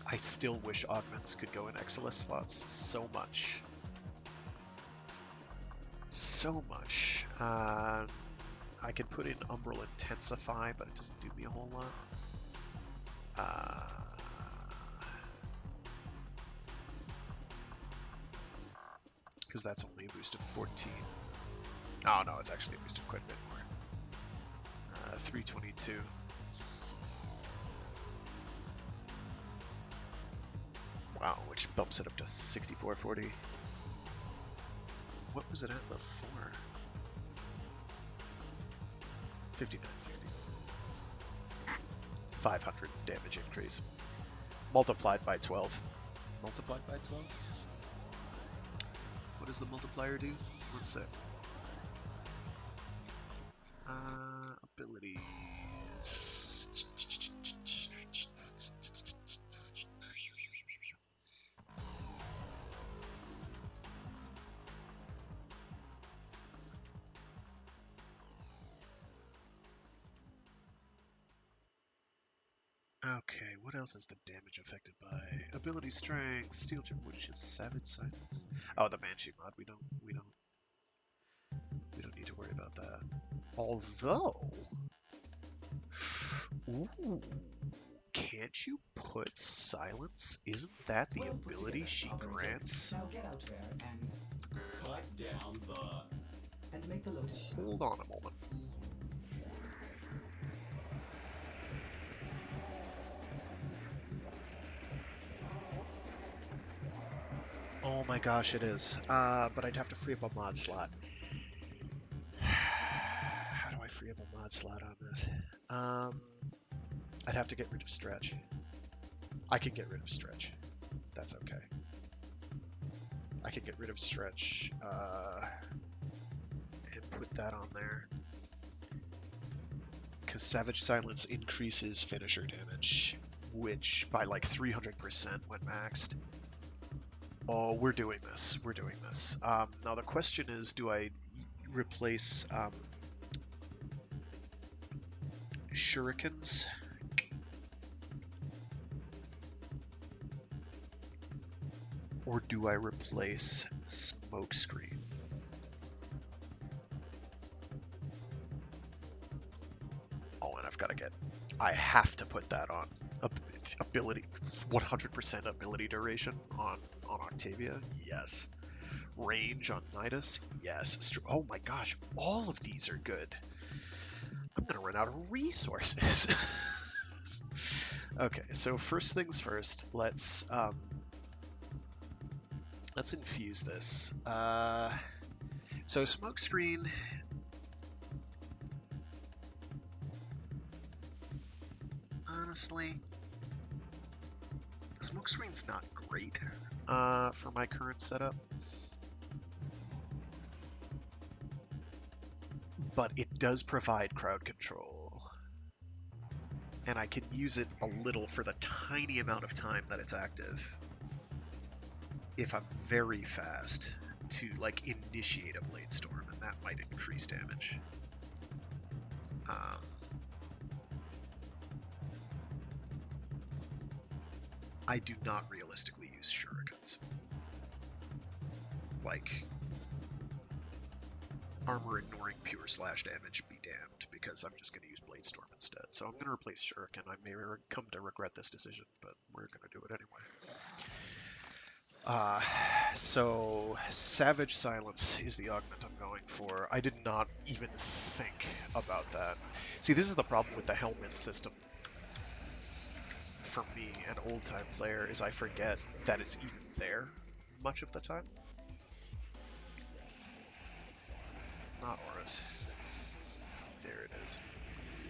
I still wish augments could go in Exilus slots so much. So much. I could put in Umbral Intensify, but it doesn't do me a whole lot. Because that's only a boost of 14. Oh no, it's actually a boost of quite a bit more. 322. Wow, which bumps it up to 6440. What was it at before? 5960. 500 damage increase. Multiplied by 12. Multiplied by 12? What does the multiplier do? Let's see. Abilities. Okay, what else is the damage affected by? Ability strength, steel chip, which is savage silence. Oh, the Banshee mod. We don't need to worry about that. Although, ooh, can't you put silence? Isn't that the Well put ability together, she operator. grants? Now get out there and Cut down the... make the lotus flower. Hold on a moment. Oh my gosh, it is. But I'd have to free up a mod slot. How do I free up a mod slot on this? I'd have to get rid of stretch. I can get rid of stretch. That's okay. I can get rid of stretch and put that on there. Because Savage Silence increases finisher damage, which by like 300% when maxed. Oh, we're doing this. We're doing this. Now the question is, do I replace shurikens? Or do I replace smokescreen? Oh, and I have to put that on. Ability, 100% ability duration on Octavia, yes. Range on Nidus, yes. Oh my gosh, all of these are good. I'm gonna run out of resources. Okay, so first things first, let's infuse this. So smokescreen. Honestly, smokescreen's not great for my current setup, but it does provide crowd control, and I can use it a little for the tiny amount of time that it's active. If I'm very fast to like initiate a blade storm, and that might increase damage. I do not realistically use shurikens. Like, armor ignoring pure slash damage be damned, because I'm just going to use blade storm instead. So I'm going to replace shuriken. I may come to regret this decision, but we're going to do it anyway. So Savage Silence is the augment I'm going for. I did not even think about that. See, this is the problem with the helmet system. For me, an old-time player, is I forget that it's even there much of the time. Not auras. There it is.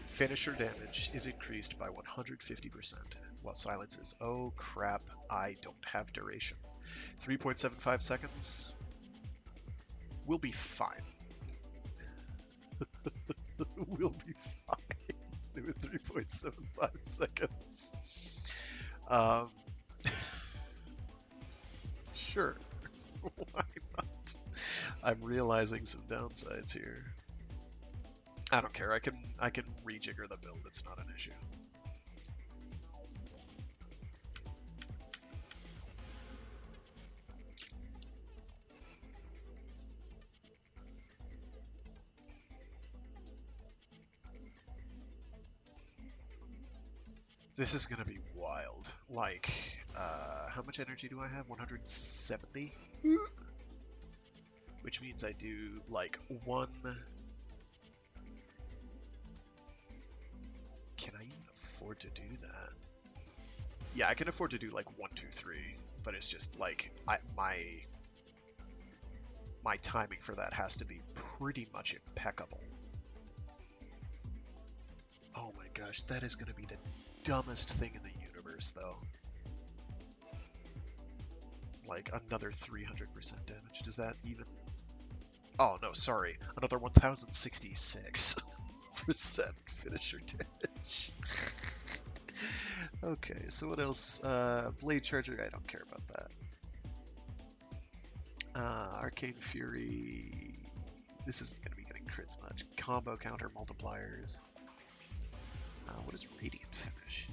Finisher damage is increased by 150%, while silence is, oh crap, I don't have duration. 3.75 seconds. We'll be fine. We'll be fine with 3.75 seconds. Sure. Why not? I'm realizing some downsides here. I don't care. I can rejigger the build. It's not an issue. This is gonna be wild. Like, how much energy do I have? 170? Which means I do, like, one... Can I even afford to do that? Yeah, I can afford to do, like, 1, 2, 3. But it's just, like, my timing for that has to be pretty much impeccable. Oh my gosh, that is gonna be the dumbest thing in the universe, though. Like, another 300% damage. Does that even... Oh, no, sorry. Another 1066% finisher damage. Okay, so what else? Blade Charger, I don't care about that. Arcane Fury... This isn't going to be getting crits much. Combo counter multipliers. What is Radiant Finish?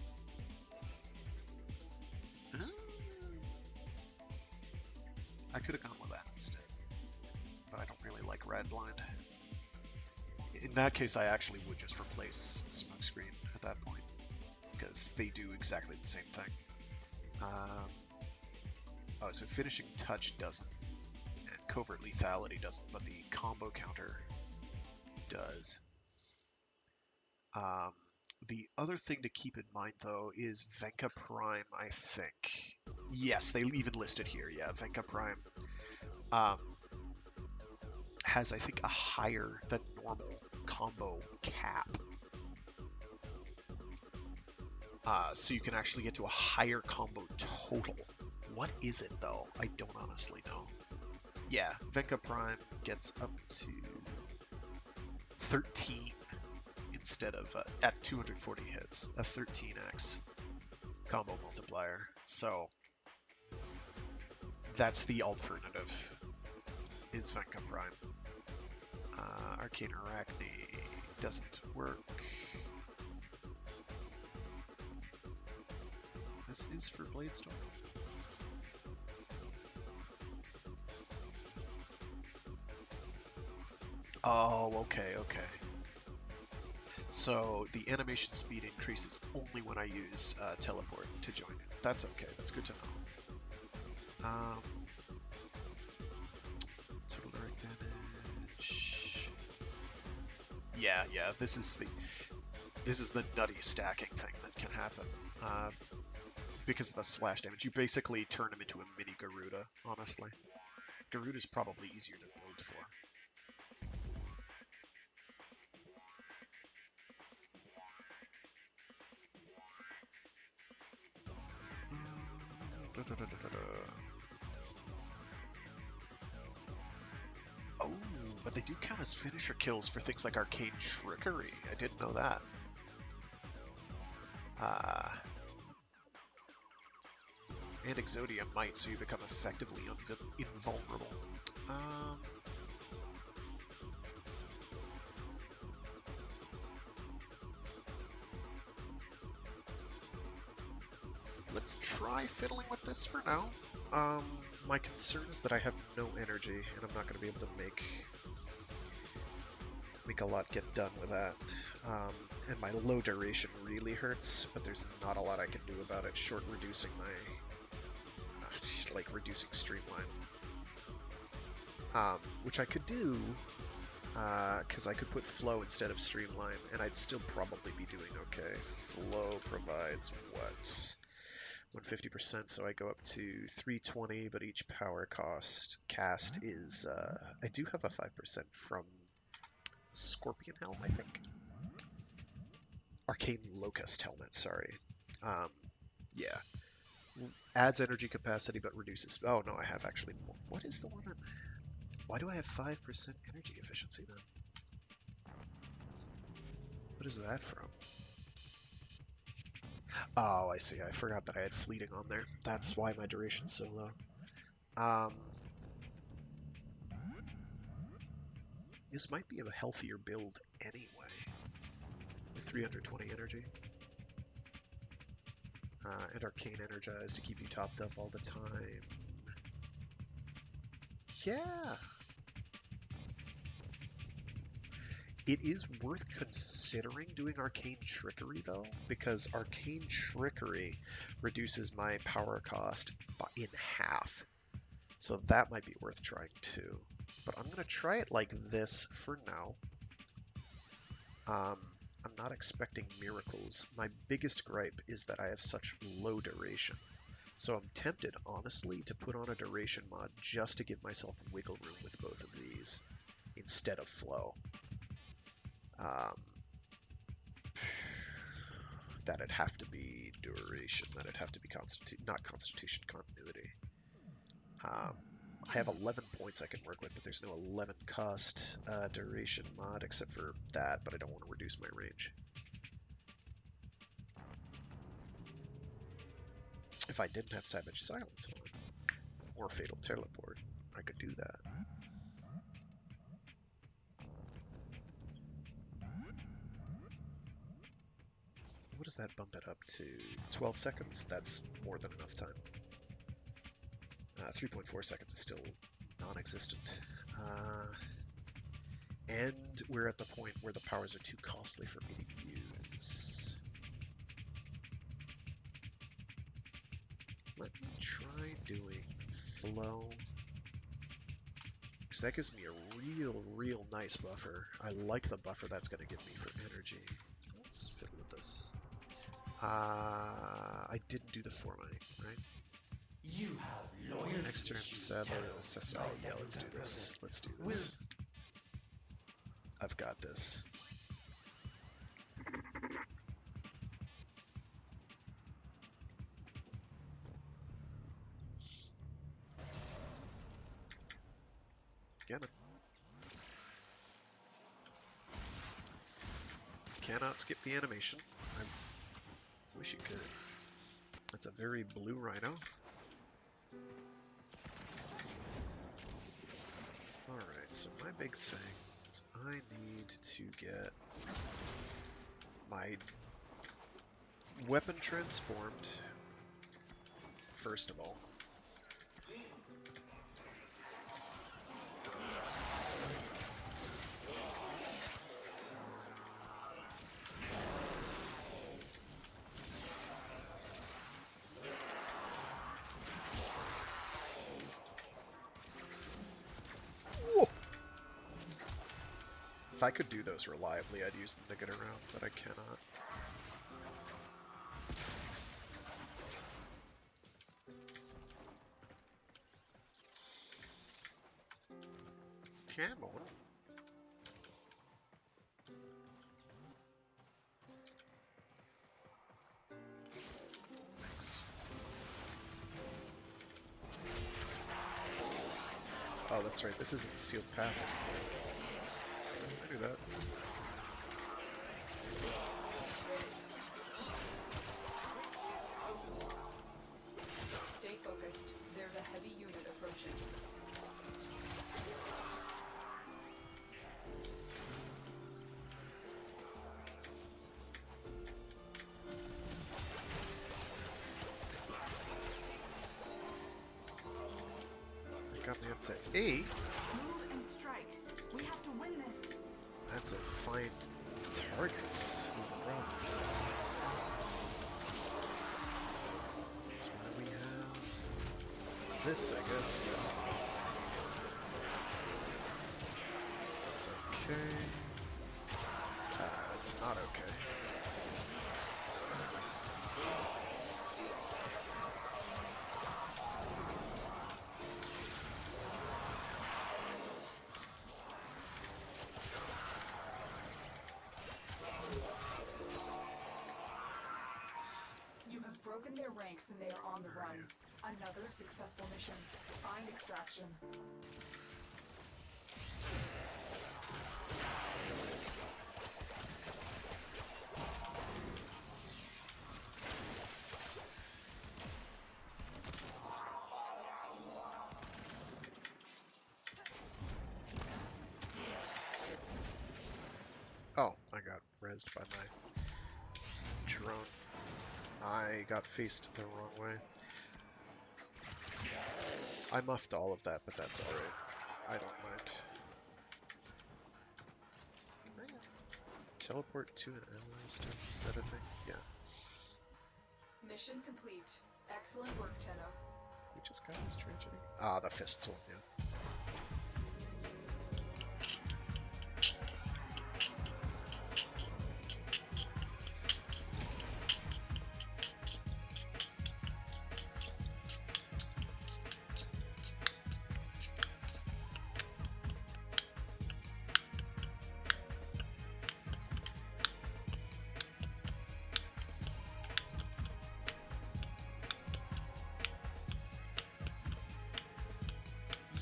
I could have gone with that instead, but I don't really like Red Blind. In that case, I actually would just replace Smokescreen at that point, because they do exactly the same thing. Oh, so Finishing Touch doesn't, and Covert Lethality doesn't, but the combo counter does. The other thing to keep in mind, though, is Venka Prime, I think. Yes, they even listed here. Yeah, Venka Prime has, I think, a higher than normal combo cap. So you can actually get to a higher combo total. What is it, though? I don't honestly know. Yeah, Venka Prime gets up to 13 instead of, at 240 hits, a 13x combo multiplier. So that's the alternative, is Venka Prime. Arcane Arachne doesn't work. This is for Bladestorm. Oh, okay. So the animation speed increases only when I use teleport to join it. That's okay. That's good to know. Total direct damage. Yeah. This is the nutty stacking thing that can happen. Because of the slash damage, you basically turn him into a mini Garuda. Honestly, Garuda's probably easier to build for. Oh, but they do count as finisher kills for things like Arcane Trickery. I didn't know that. And Exodia might, so you become effectively invulnerable. Let's try fiddling with this for now. My concern is that I have no energy, and I'm not going to be able to make a lot get done with that. And my low duration really hurts, but there's not a lot I can do about it, short reducing my, reducing Streamline. Which I could do, because I could put Flow instead of Streamline, and I'd still probably be doing okay. Flow provides what? 150%, so I go up to 320, but each power cast is, I do have a 5% from Scorpion Helm, I think. Arcane Locust Helmet, sorry. Yeah. Adds energy capacity, but reduces... Oh, no, I have actually more. What is the one that... Why do I have 5% energy efficiency, then? What is that from? Oh, I see. I forgot that I had fleeting on there. That's why my duration's so low. This might be a healthier build anyway. With 320 energy. And Arcane Energize to keep you topped up all the time. Yeah! It is worth considering doing Arcane Trickery, though, because Arcane Trickery reduces my power cost in half. So that might be worth trying, too. But I'm going to try it like this for now. I'm not expecting miracles. My biggest gripe is that I have such low duration. So I'm tempted, honestly, to put on a duration mod just to give myself wiggle room with both of these instead of Flow. That'd have to be duration. That'd have to be not constitution, continuity. I have 11 points I can work with, but there's no 11 cost duration mod except for that, but I don't want to reduce my range. If I didn't have Savage Silence on, or Fatal Teleport, I could do that. What does that bump it up to? 12 seconds? That's more than enough time. 3.4 seconds is still non-existent. And we're at the point where the powers are too costly for me to use. Let me try doing flow. Because that gives me a real nice buffer. I like the buffer that's going to give me for energy. Let's fiddle with this. I didn't do the formatting, right? You have loyalty Next turn, issues, Sabo, Terrell, Assessor. my Oh, yeah, let's do Sanuka this. project. Let's do this. I've got this. Get it. Cannot skip the animation. I wish you could. That's a very blue rhino. Alright, so my big thing is I need to get my weapon transformed, first of all. Whoa. If I could do those reliably, I'd use them to get around, but I cannot. Come on. Thanks. Oh, that's right. This isn't Steel Path anymore. I knew that. Stay focused. There's a heavy unit approaching. It got me up to 8. Move and strike. We have to win this. I have to find targets, is the problem. That's why we have this, I guess. That's okay. It's not okay. You have broken their ranks and they are on the run. Another successful mission. Find extraction. Oh, I got rezzed by my drone. I got faced the wrong way. I muffed all of that, but that's alright. I don't mind. Can I teleport to an ally still? Is that a thing? Yeah. Mission complete. Excellent work, Tenno. We just got this tragedy. Ah, the fists one, yeah.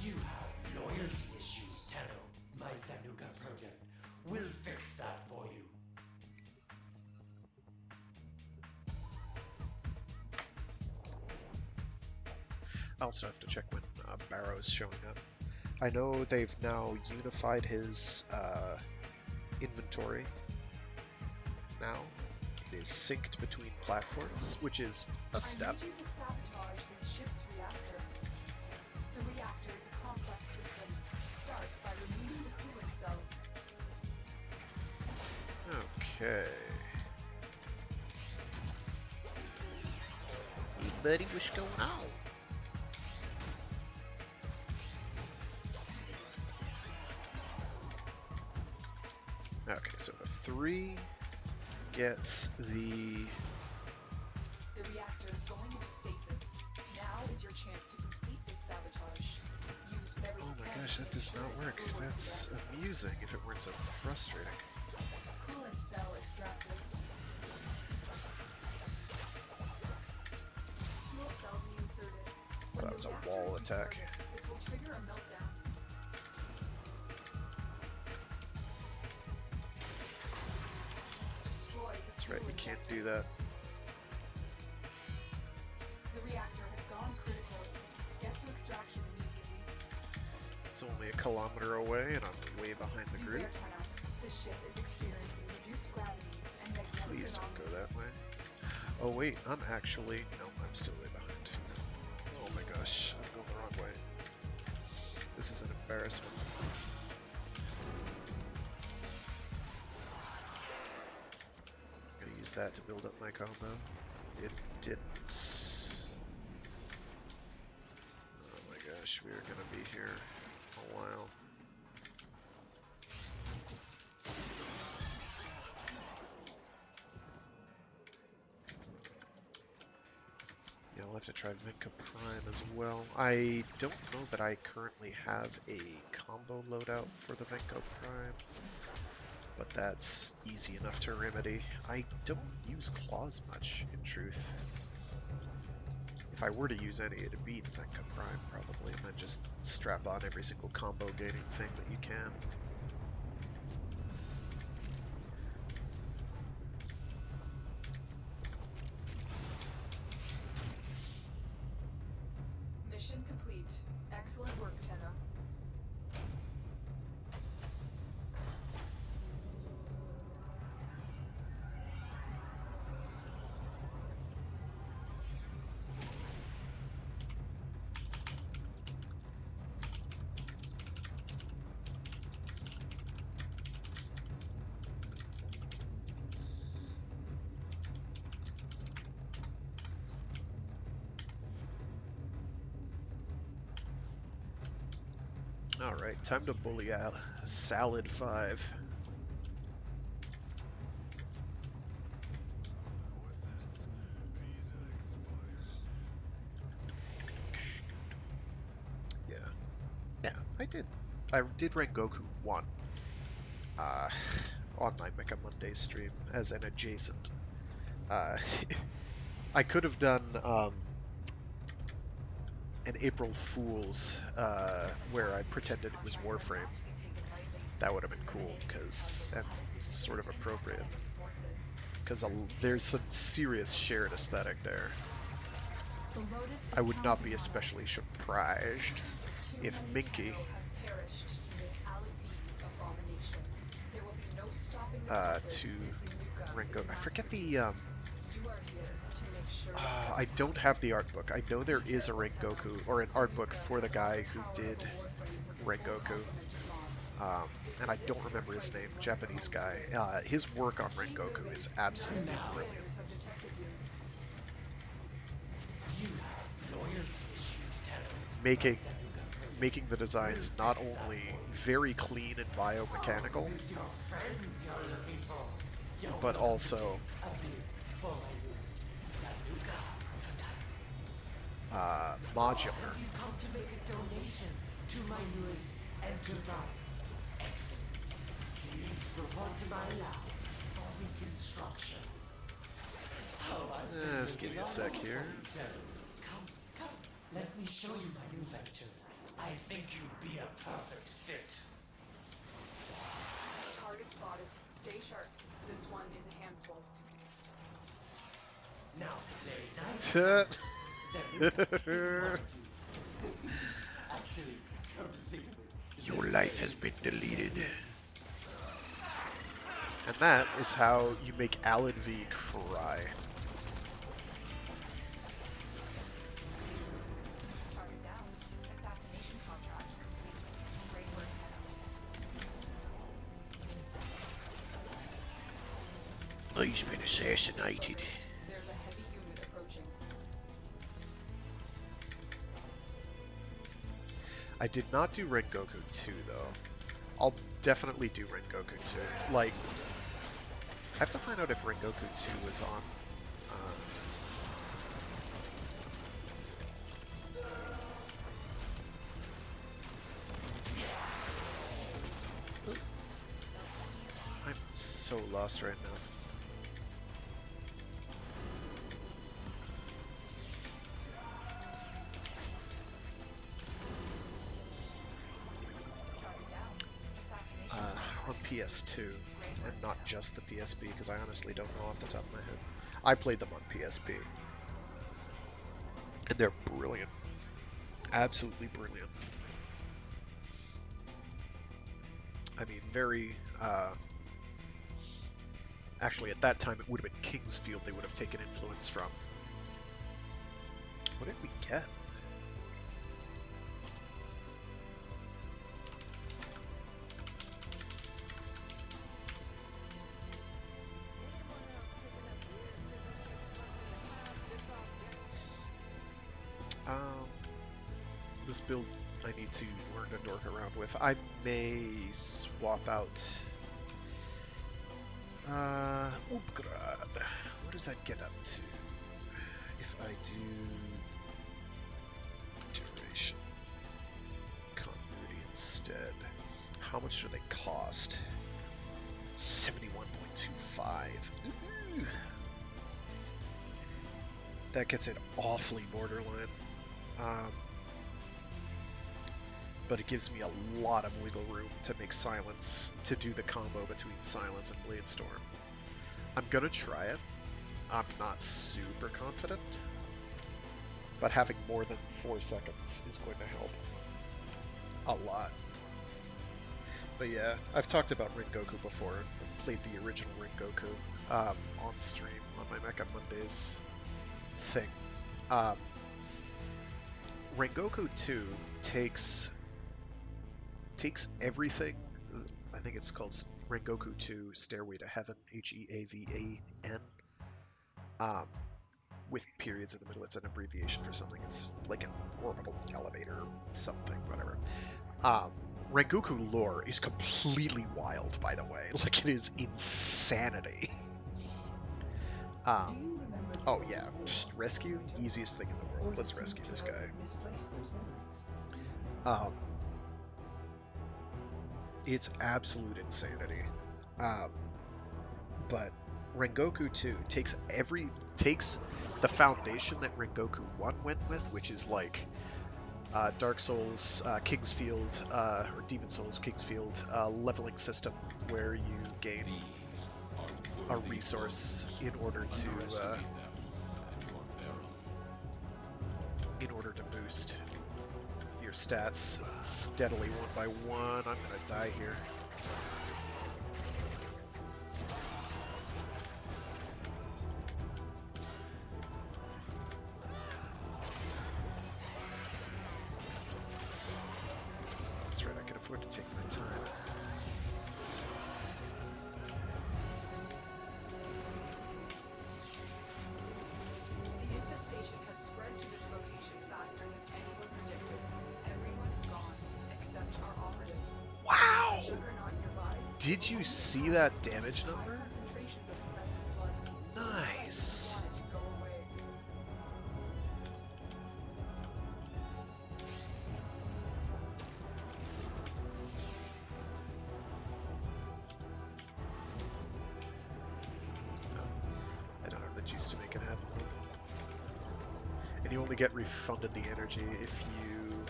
You have loyalty issues, Terrell, my Sanuka project. We'll fix that for you. I also have to check when Barrow's showing up. I know they've now unified his inventory. Now it is synced between platforms, which is a step. I need you to sabotage this ship's reactor. Okay. Hey, buddy, what's going on? Okay, so the 3 gets the... The reactor is going into stasis. Now is your chance to complete this sabotage. Use whatever Oh you my can gosh, to that make does sure not it work. works That's together. amusing if it weren't so frustrating. Coolant cell extracted. Fuel cell reinserted. Well, When that was the a reactor wall is attack. restarted, this will trigger a meltdown. Destroy the That's right, fuel you can't do injectors. that. The reactor has gone critical. Get to extraction immediately. It's only a kilometer away, and I'm way behind the Beware, group. Tenna. This ship is experiencing reduced gravity and magnetic Please don't go anomalies. that way. Oh wait, I'm actually... No, I'm still way behind. Oh my gosh, I'm going the wrong way. This is an embarrassment. I'm gonna use that to build up my combo. It didn't. Oh my gosh, we are gonna be here a while. Yeah, I'll have to try Vinca Prime as well. I don't know that I currently have a combo loadout for the Vinca Prime, but that's easy enough to remedy. I don't use claws much, in truth. If I were to use any, it'd be the Vinca Prime, probably, and then just strap on every single combo gaining thing that you can. Mission complete. Excellent work, Tenna. Alright, time to bully out Salad 5. Yeah. Yeah, I did. I did Rengoku 1 on my Mecha Monday stream as an adjacent. I could have done an April Fool's where I pretended it was Warframe. That would have been cool, because and sort of appropriate, because there's some serious shared aesthetic there. I would not be especially surprised if Minky to Rengo. I forget the I don't have the art book. I know there is a Rengoku, or an art book for the guy who did Rengoku. And I don't remember his name, Japanese guy. His work on Rengoku is absolutely brilliant. You have loyalty issues, Tenno. Making the designs not only very clean and biomechanical, It's your friends you're looking for. Your but also a big, full-length Sanuka prototype. modular. You come to make a donation to my newest enterprise. Excellent. Please report to my lab for reconstruction. Oh, Just give me a sec here. Come, let me show you my new venture. I think you'd be a perfect fit. Target spotted. Stay sharp. This one is a handful. Now, very nice. Tuh. Sanuka is one of you. Actually, come to think of it, Your life has been deleted. And that is how you make Alan V cry. Target down. Assassination contract complete. Great work, Tenno. He's been assassinated. There's a heavy unit approaching. I did not do Rengoku 2 though. I'll definitely do Rengoku 2. Like, I have to find out if Rengoku 2 is on. I'm so lost right now. On PS2, and not just the PSP, because I honestly don't know off the top of my head. I played them on PSP, and they're brilliant. Absolutely brilliant. I mean, very, actually at that time it would have been Kingsfield they would have taken influence from. What did we get? This build I need to learn to dork around with. I may swap out Upgrad. What does that get up to? If I do duration continuity instead. How much do they cost? 71.25. Ooh. That gets it awfully borderline. But it gives me a lot of wiggle room to make Silence, to do the combo between Silence and Blade Storm. I'm gonna try it. I'm not super confident, but having more than 4 seconds is going to help a lot. But yeah, I've talked about Rengoku before. I've played the original Rengoku on stream on my Mecha Mondays thing. Rengoku 2 takes everything. I think it's called Rengoku 2 Stairway to Heaven, Heavan, with periods in the middle. It's an abbreviation for something. It's like an orbital elevator, something, whatever. Rengoku lore is completely wild, by the way. Like, it is insanity. Oh yeah, rescue, easiest thing in the world. Let's rescue this guy. It's absolute insanity. But Rengoku 2 takes the foundation that Rengoku 1 went with, which is like Dark Souls, Kingsfield, or Demon Souls, Kingsfield leveling system where you gain a resource in order to boost your stats steadily one by one. I'm gonna die here. That's right, I can afford to take my time. The infestation has spread to this location faster than anyone predicted. Everyone is gone, except our operative. Wow! Juggernaut nearby. Did you see that damage High number? concentrations of infested blood. Nice. Wanted to go away. I don't have the juice to make it happen. And you only get refunded the energy if you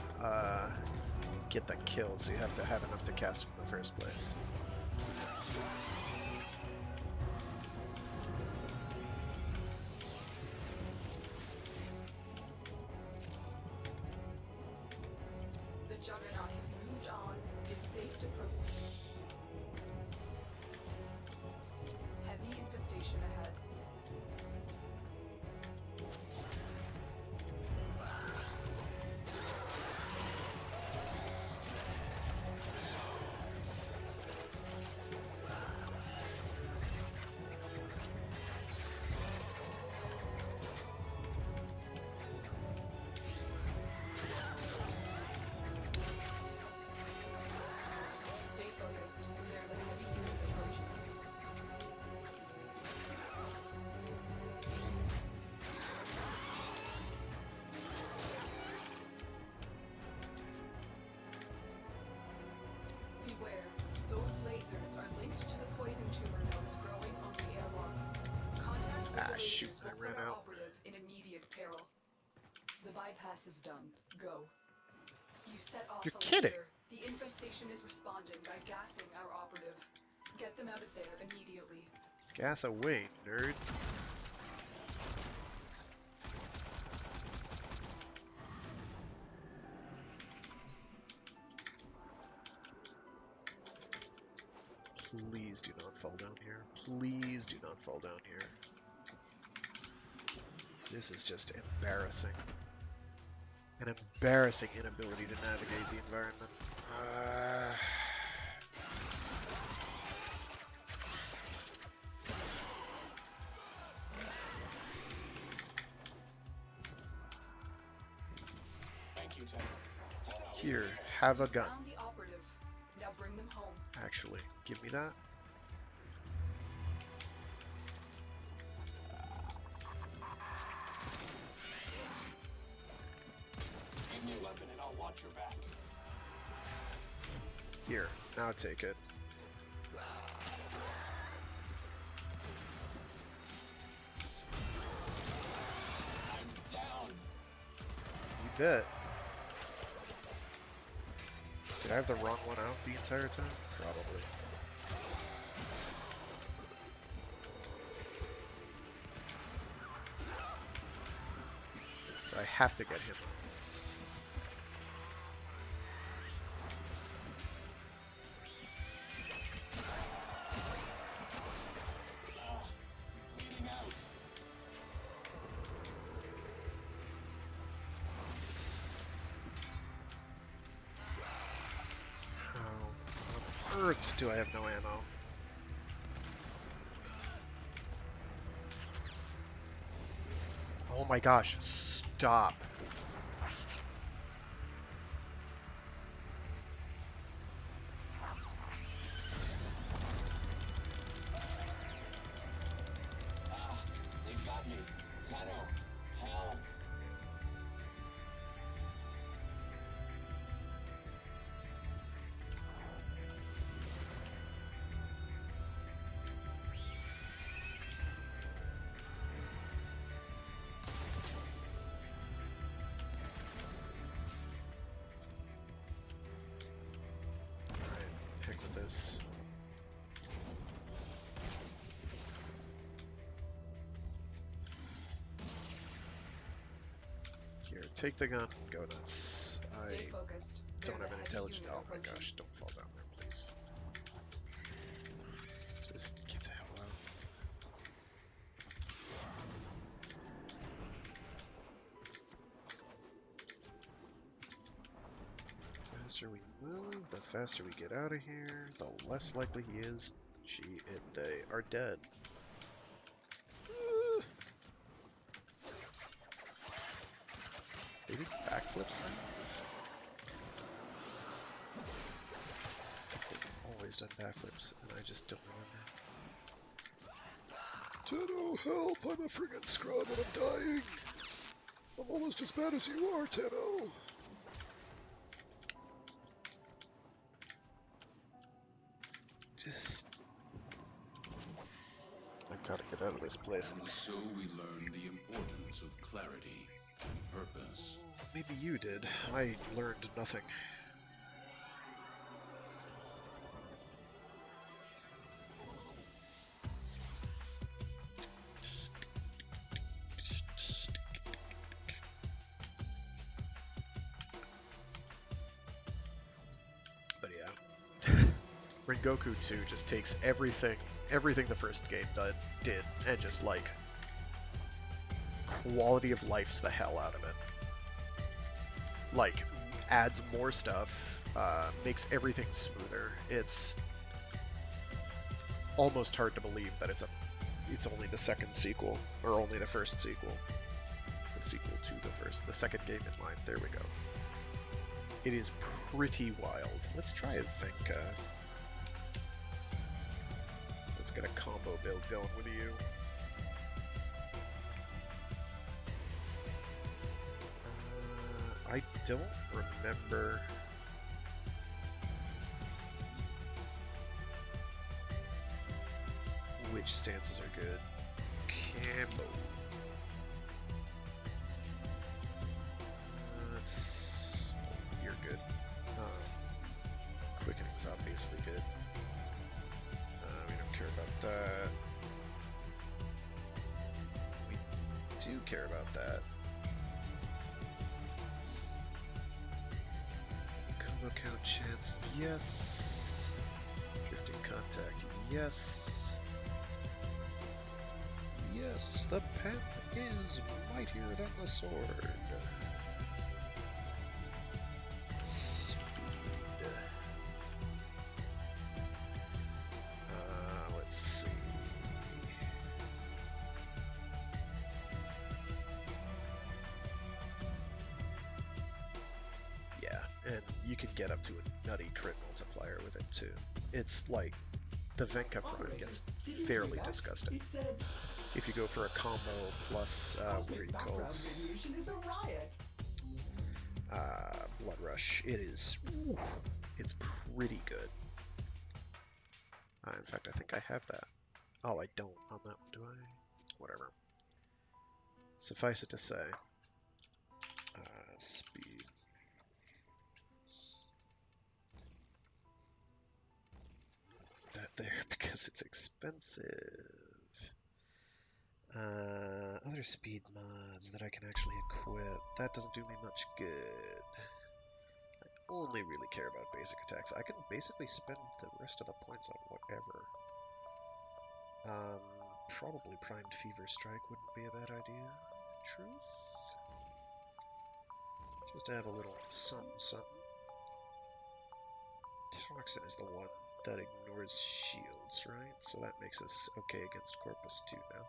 get that kill, so you have to have enough to cast from the first place. The Juggernaut has moved on. It's safe to proceed. Heavy infestation ahead. shoot, Erasers I will ran put our out. operative in immediate peril. The bypass is done. Go. You set off You're a kidding. laser. The infestation is responding by gassing our operative. Get them out of there immediately. Gas away, nerd. Please do not fall down here. Please do not fall down here. This is just embarrassing. An embarrassing inability to navigate the environment. Thank you, Ted. Here, have a gun. Found the operative. Now bring them home. Actually, give me that. Give me a weapon and I'll watch your back. Here, now take it. I'm down. You bet. Did I have the wrong one out the entire time? Probably. So I have to get him. Bleeding out. How on earth do I have no ammo? Oh my gosh, stop. They got me. Tano, help. Alright, heck with this. Here, take the gun, go nuts. I Stay focused. don't There's have a an heavy intelligent. unit Oh my approaching. gosh, don't fall down there, please. Just get the hell out. The faster we move, the faster we get out of here, the less likely he is. They are dead. They did backflips now? They've always done backflips, and I just don't remember. Tenno, help! I'm a friggin' scrub and I'm dying! I'm almost as bad as you are, Tenno! Just... I've gotta get out of this place. And so we learn the importance of clarity and purpose. Maybe you did. I learned nothing. But yeah. Rengoku 2 just takes everything the first game did, and just like quality of life's the hell out of it. Like, adds more stuff, makes everything smoother. It's almost hard to believe that it's only the second sequel, or only the first sequel. The sequel to the second game in line. There we go. It is pretty wild. Let's try a Venka. Let's get a combo build going with you. I don't remember. Which stances are good. Cambo. That's... You're good. Quickening's obviously good. We don't care about that. We do care about that. Combo count chance, yes. Drifting contact, yes. Yes, the pen is mightier than the sword. Speed. Let's see. Yeah, and you can get up to a nutty crit multiplier with it too. It's like the Venka Prime gets fairly disgusting. If you go for a combo plus what are you called? Radiation is a riot. Blood Rush. It is. Ooh, it's pretty good. In fact, I think I have that. Oh, I don't on that one, do I? Whatever. Suffice it to say, speed. That there because it's expensive. Other speed mods that I can actually equip. That doesn't do me much good. I only really care about basic attacks. I can basically spend the rest of the points on whatever. Probably Primed Fever Strike wouldn't be a bad idea. Truth? Just to have a little something, something. Toxin is the one that ignores shields, right? So that makes us okay against Corpus 2 now.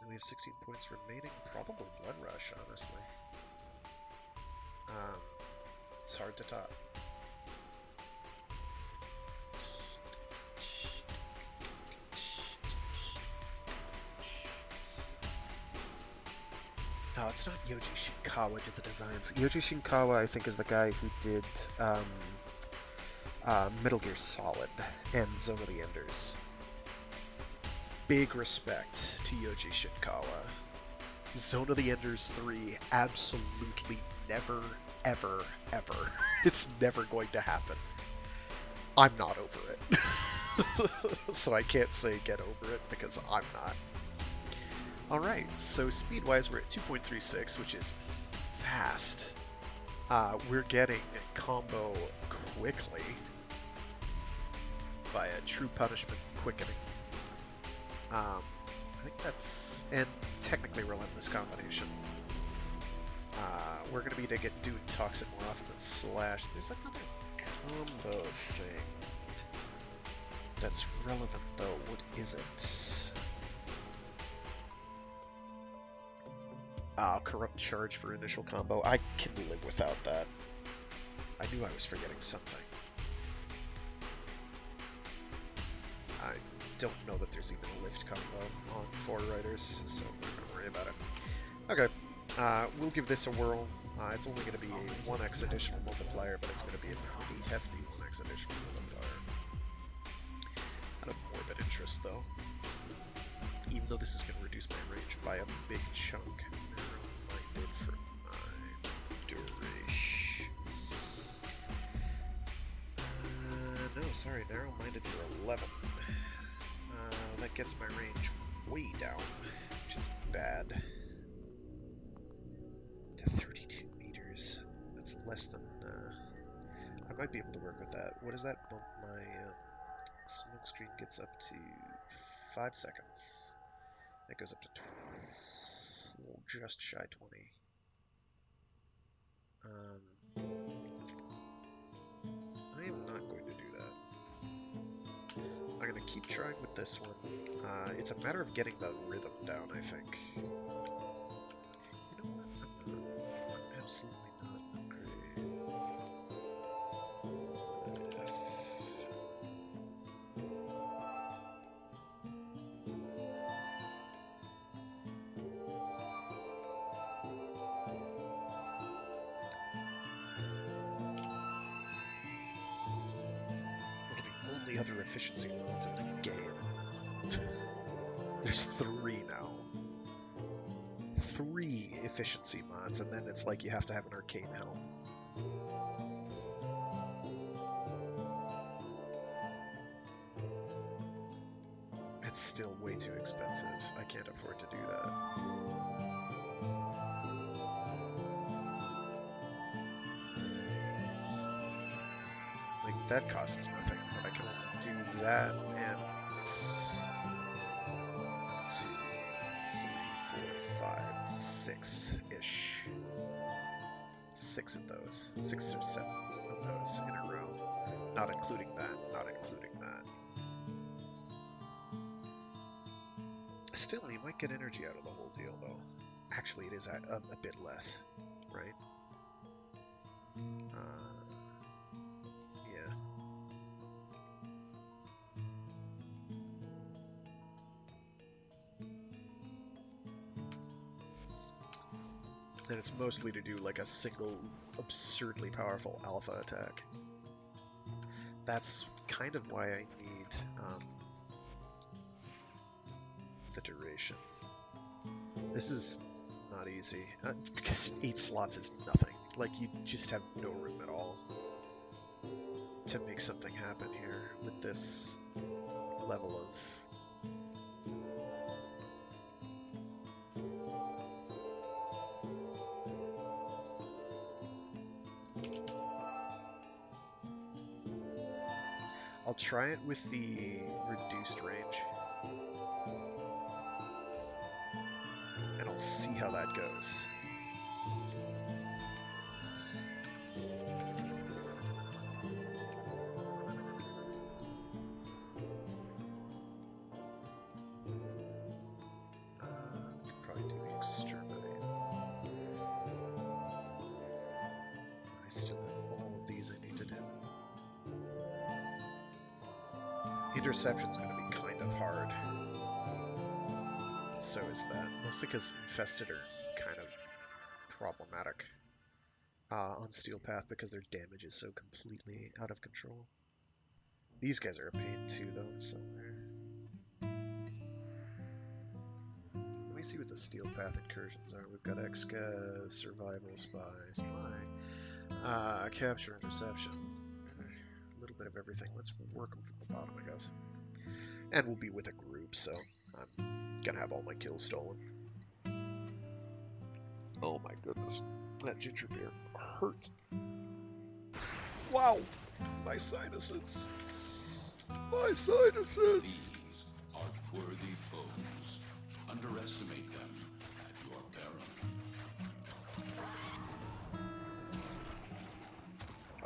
We have 16 points remaining. Probably Blood Rush, honestly. It's hard to top. No, it's not Yoji Shinkawa did the designs. Yoji Shinkawa, I think, is the guy who did Metal Gear Solid and Zone of the Enders. Big respect to Yoji Shinkawa. Zone of the Enders 3, absolutely never, ever, ever. It's never going to happen. I'm not over it. So I can't say get over it because I'm not. Alright, so speed-wise we're at 2.36, which is fast. We're getting combo quickly via True Punishment Quickening. I think that's, and technically Relentless Combination. We're going to be doing Toxin more often than Slash. There's another combo thing that's relevant though. What is it? Corrupt Charge for initial combo. I can live without that. I knew I was forgetting something. I don't know that there's even a lift combo on 4 riders, so I'm not going to worry about it. Okay, we'll give this a whirl. It's only going to be a 1x additional multiplier, but it's going to be a pretty hefty 1x additional multiplier. Out of morbid interest, though. Even though this is going to reduce my range by a big chunk. Narrow-minded for 9. Duration. No, sorry, narrow-minded for 11. That gets my range way down, which is bad. To 32 meters. That's less than... I might be able to work with that. What does that bump my smoke screen gets up to 5 seconds. That goes up to just shy 20. I am not going to do that. I'm going to keep trying with this one. It's a matter of getting the rhythm down, I think. You know what? I'm absolutely not great. One of the only other efficiency modes in the game. There's 3 now. 3 efficiency mods, and then it's like you have to have an arcane helm. It's still way too expensive. I can't afford to do that. Like, that costs nothing, but I can only do that and 2, 3, 4, 5, 6-ish. 6 of those. 6 or 7 of those in a row. Not including that, not including that. Still, you might get energy out of the whole deal, though. Actually, it is a bit less, right? Yeah. And it's mostly to do like a single absurdly powerful alpha attack. That's kind of why I need the duration. This is not easy, because 8 slots is nothing. Like, you just have no room at all to make something happen here with this level of... I'll try it with the reduced range. And I'll see how that goes. We could probably do exterminate. I still have all of these I need to do. Interception's going to be kind of hard. So is that. Mostly because Infested are kind of problematic on Steel Path because their damage is so completely out of control. These guys are a pain too, though, so... Let me see what the Steel Path incursions are. We've got Excav, Survival, Spy, Capture, Interception. A little bit of everything. Let's work them from the bottom, I guess. And we'll be with a group, so I'm gonna have all my kills stolen. Oh my goodness. That ginger beer hurts. Wow! My sinuses. My sinuses! These are worthy foes. Underestimate them at your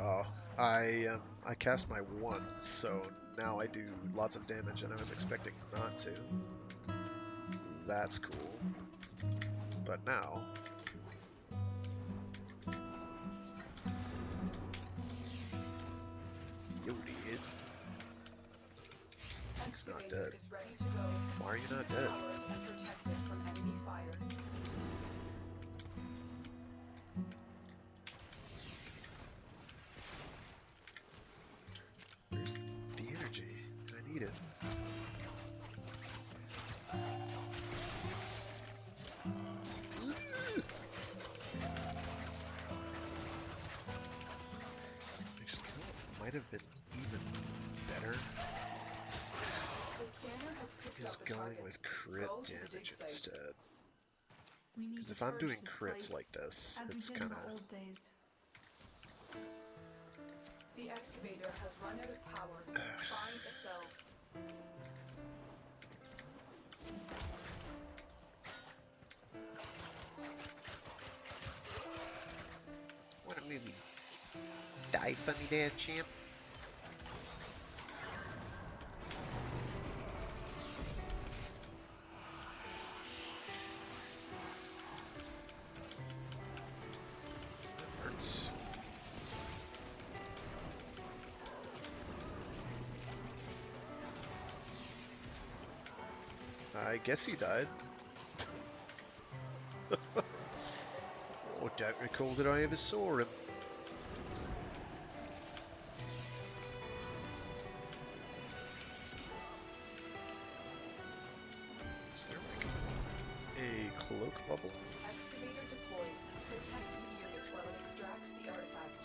peril. Oh, I cast my 1, so now I do lots of damage, and I was expecting not to. That's cool. But now... Yo, dude. He's not dead. Is ready to go. Why are you not dead? Powered and protected from enemy fire. Where's the energy? I need it. Actually, you know what might have been even better The scanner has picked is up a going target. with crit Go to the damage dig site. instead. We need Because to if I'm purge doing this crits place, like this, as we it's did in kind the of... old days. The excavator has run out of power. Find a cell. Wanna maybe die for me there, champ? That hurts. I guess he died. Oh, don't recall that I ever saw him. Cloak bubble? Excavator deployed. Protect the unit while it extracts the artifact.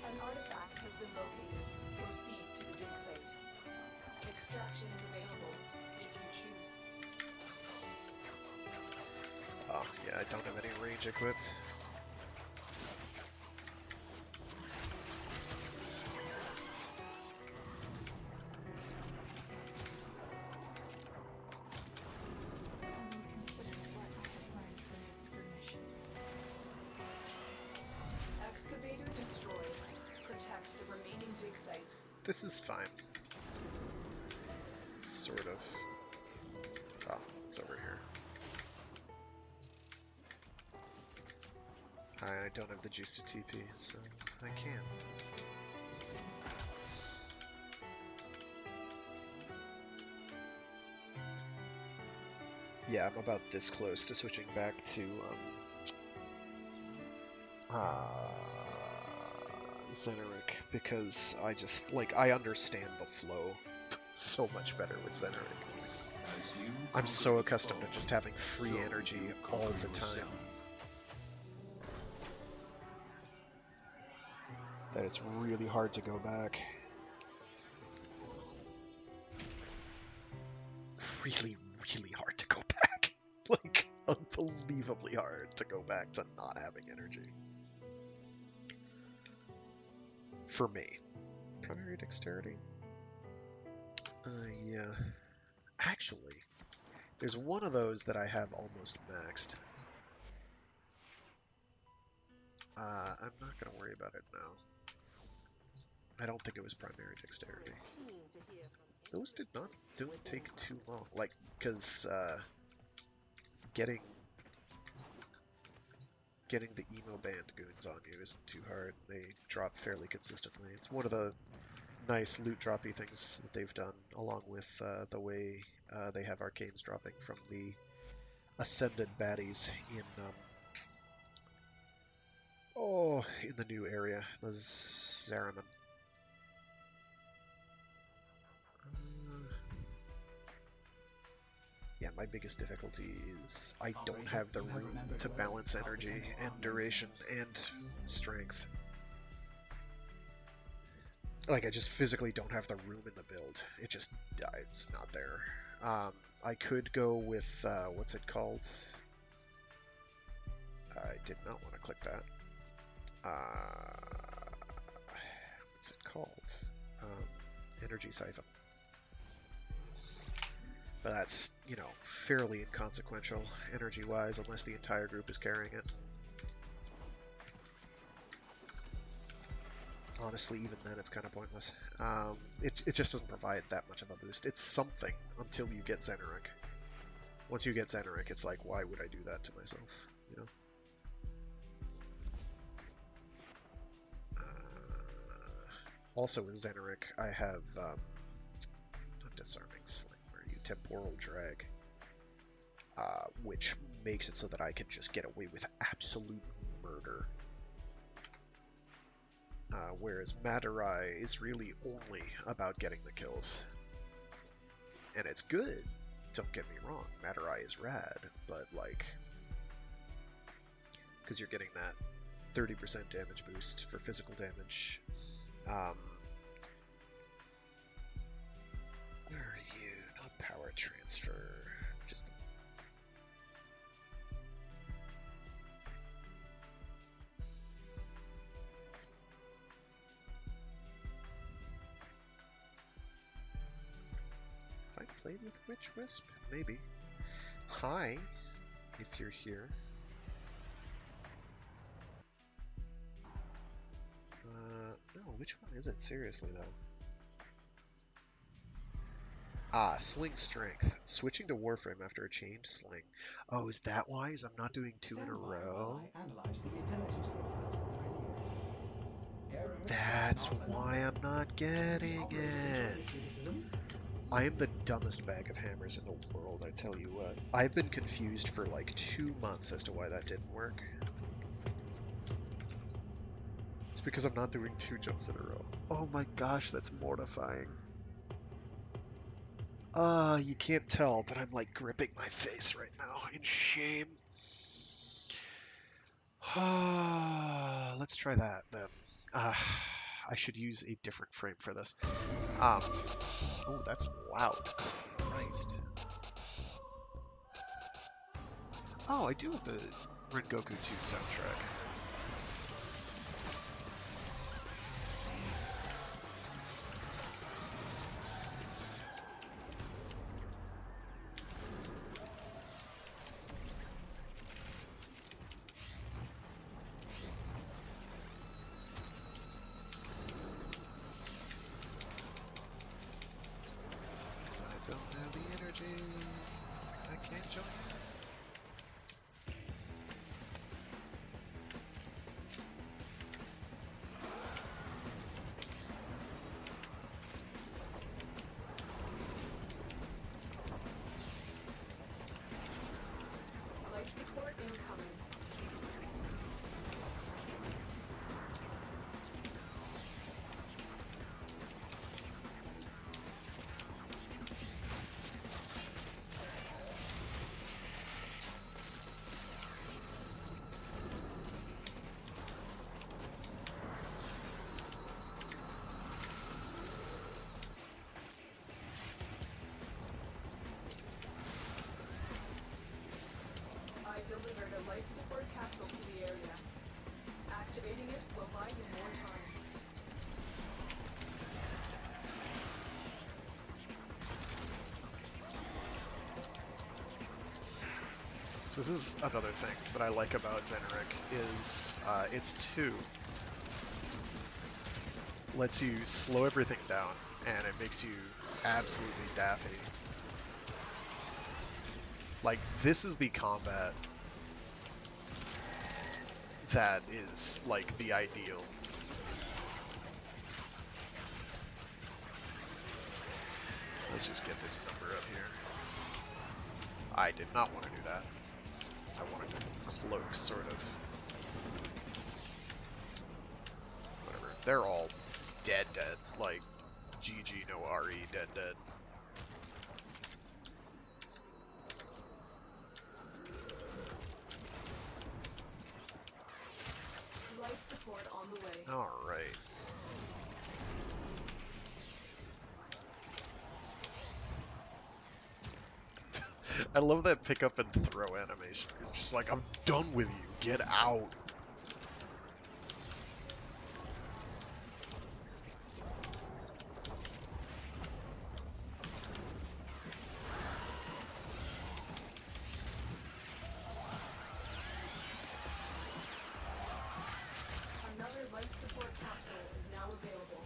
An artifact has been located. Proceed to the dig site. Extraction is available if you choose. Oh, yeah, I don't have any range equipped. Excavator destroyed. Protect the remaining dig sites. This is fine. Sort of. Oh, it's over here. I don't have the juice to TP, so I can. Yeah, I'm about this close to switching back to Xeneric, because I just, like, I understand the flow so much better with Xeneric. As you I'm so conquer accustomed to foes, just having free so energy you all conquer the time yourself. that it's really hard to go back. Really, really hard to go back. Like, unbelievably hard to go back to not having energy. For me. Primary dexterity? Yeah. Actually, there's one of those that I have almost maxed. I'm not going to worry about it now. I don't think it was primary dexterity. Those don't take too long. Like, because getting the emo band goons on you isn't too hard. They drop fairly consistently. It's one of the nice loot droppy things that they've done, along with the way they have arcanes dropping from the ascended baddies in in the new area, the Zariman. Yeah, my biggest difficulty is I don't have the room to balance energy and duration and strength. Like, I just physically don't have the room in the build. It's not there. I could go with, what's it called? I did not want to click that. What's it called? Energy siphon. But that's, you know, fairly inconsequential energy-wise, unless the entire group is carrying it. Honestly, even then, it's kind of pointless. It just doesn't provide that much of a boost. It's something until you get Xeneric. Once you get Xeneric, it's like, why would I do that to myself? You know. Also with Xeneric, I have not disarming sling. Where are you? Temporal drag, which makes it so that I can just get away with absolute murder. Whereas Madurai is really only about getting the kills. And it's good, don't get me wrong, Madurai is rad, but like, because you're getting that 30% damage boost for physical damage. Where are you? Not power transfer, just the... Have I played with Witch Wisp? Maybe. Hi, if you're here. No, which one is it? Seriously, though. Sling strength. Switching to Warframe after a changed sling. Oh, is that why? Is I'm not doing two in a row? That's why I'm not getting it. I am the dumbest bag of hammers in the world, I tell you what. I've been confused for like 2 months as to why that didn't work. It's because I'm not doing 2 jumps in a row. Oh my gosh, that's mortifying. You can't tell, but I'm like gripping my face right now in shame. Let's try that then. I should use a different frame for this. Oh, that's loud. Christ. Oh, I do have the Rengoku 2 soundtrack. Because I don't have the energy. I can't join. Life support incoming. I delivered a life support capsule to the area. Activating it will buy you more time. So this is another thing that I like about Xeneric is it's 2. Lets you slow everything down, and it makes you absolutely daffy. Like, this is the combat that is, like, the ideal. Let's just get this number up here. I did not want to do that. I wanted to cloak, sort of. Whatever. They're all dead. Like, GG, no RE, dead. Life support on the way. Alright. I love that pick up and throw animation. It's just like, I'm done with you. Get out. Another life support capsule is now available.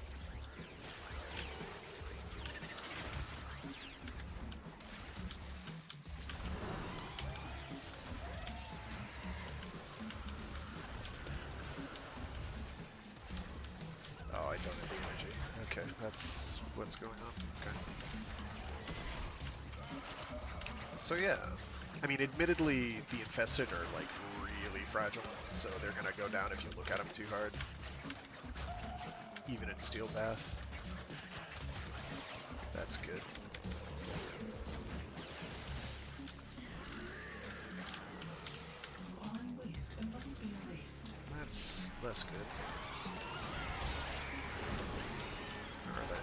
Oh, I don't have the energy. Okay, that's what's going on. Okay. So yeah, I mean, admittedly, the infested are like really fragile, so they're gonna go down if you look at them too hard. Even in Steel Path. That's good. You are in waste and must be erased. That's less good. Where are they?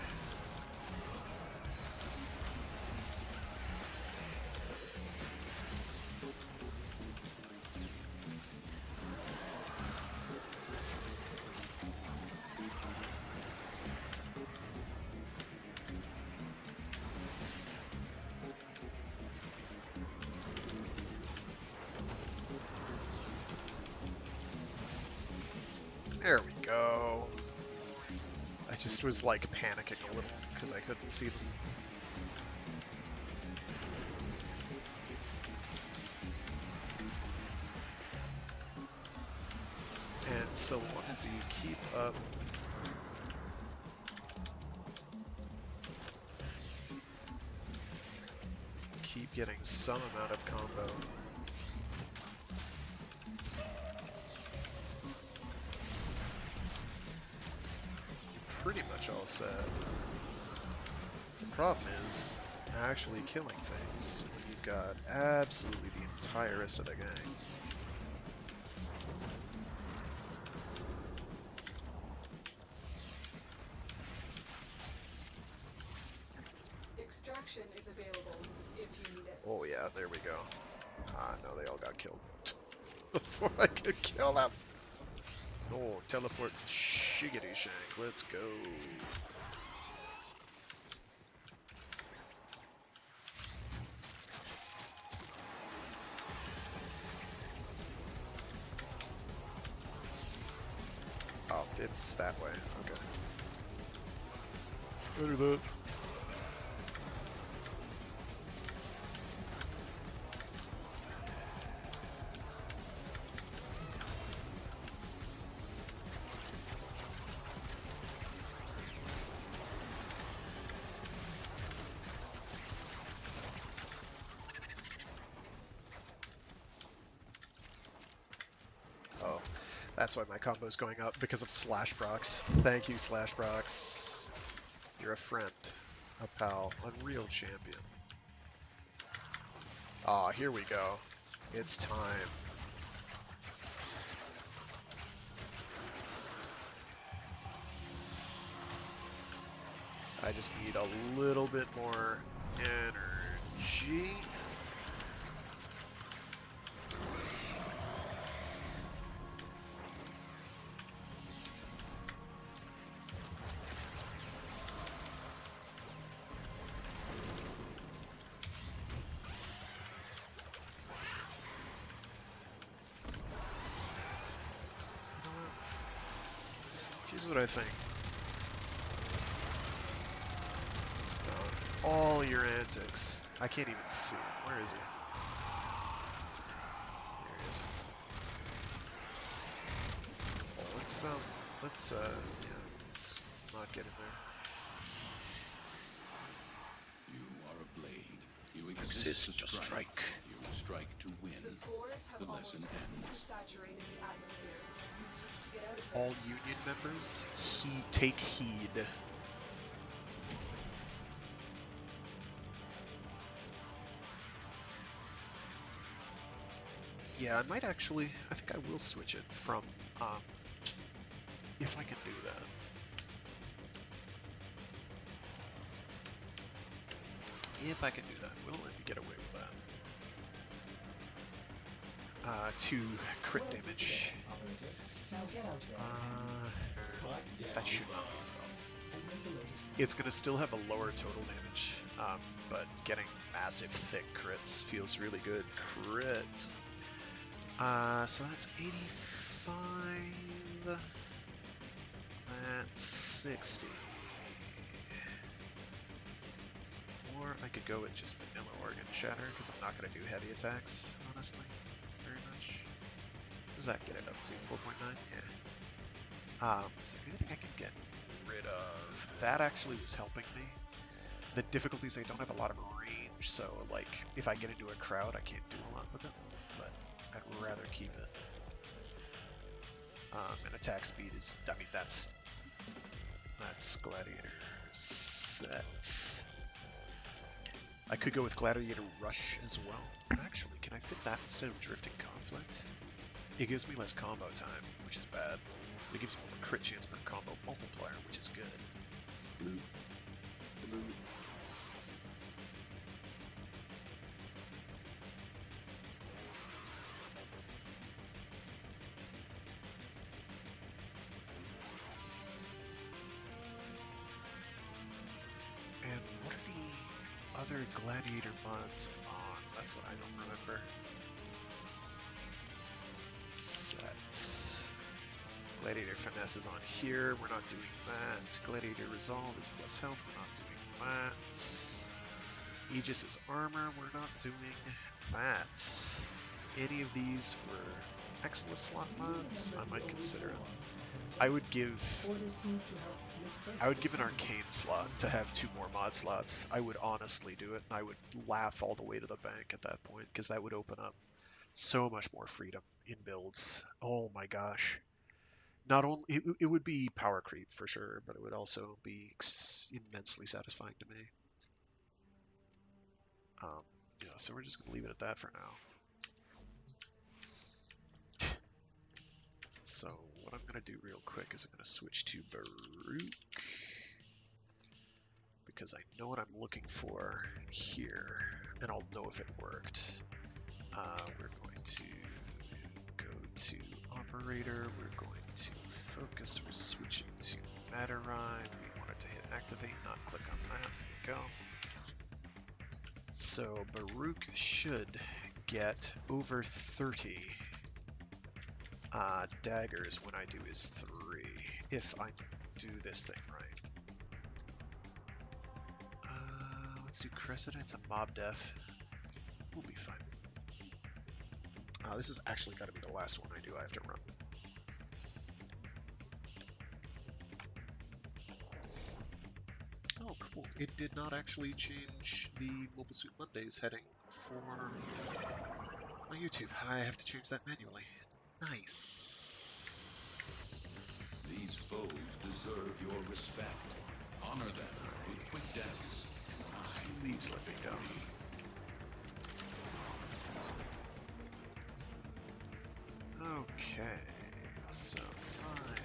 There we go. I just was like panicking a little because I couldn't see them. And so long as you keep up. Keep getting some amount of combo. Pretty much all set. The problem is, actually killing things when you've got absolutely the entire rest of the gang. Extraction is available if you need it. Oh yeah, there we go. Ah, no, they all got killed before I could kill them. Oh, teleport shiggity shank. Let's go. Oh, it's that way. Okay. Better that. Oh, that's why my combo's going up, because of Slash Brox. Thank you, Slash Brox. You're a friend, a pal, a real champion. Ah, here we go. It's time. I just need a little bit more energy. Here's what I think. All your antics. I can't even see him. Where is he? There he is. Let's let's not get in there. You are a blade. You exist to strike. You strike to win. The spores have The almost lesson ends. saturated the atmosphere. You need to get out of there. All Union members, take heed. Yeah, I might actually, I think I will switch it from, if I can do that. If I can do that, will let me get away with that. To crit damage. That should not be a problem. It's gonna still have a lower total damage, but getting massive thick crits feels really good. Crit. So that's 85. That's 60. Or I could go with just vanilla organ shatter, because I'm not going to do heavy attacks, honestly, very much. What does that get it up to? 4.9? Yeah. Is there anything I can get rid of? That actually was helping me. The difficulty is I don't have a lot of range, so like if I get into a crowd, I can't do a lot with it. But I'd rather keep it. And attack speed is, I mean, that's Gladiator sets. I could go with Gladiator Rush as well. Actually, can I fit that instead of Drifting Conflict? It gives me less combo time, which is bad. It gives me more crit chance per combo multiplier, which is good. Blue. Blue. And what are the other Gladiator mods on? That's what I don't remember. Sets. Gladiator Finesse is on here. We're not doing that. Gladiator Resolve is plus health. We're not doing that. Aegis is armor. We're not doing that. Any of these were excellent slot mods. I might consider them. I would give an arcane slot to have 2 more mod slots. I would honestly do it, and I would laugh all the way to the bank at that point, because that would open up so much more freedom in builds. Oh my gosh. Not only it would be power creep for sure, but it would also be immensely satisfying to me. Yeah, so we're just gonna leave it at that for now. So what I'm gonna do real quick is I'm gonna switch to Baruch because I know what I'm looking for here, and I'll know if it worked. We're going to go to operator. We're going to focus. We're switching to Matterine. We wanted to hit activate, not click on that. There we go. So Baruch should get over 30 daggers when I do his 3, if I do this thing right. Let's do Cressida. It's a mob death. We'll be fine. This is actually got to be the last one I do. I have to run. Oh, cool. It did not actually change the Mobile Suit Mondays heading for my YouTube. I have to change that manually. Nice. These foes deserve your respect. Honor them with quick deaths. Please let me go. Okay, so fine.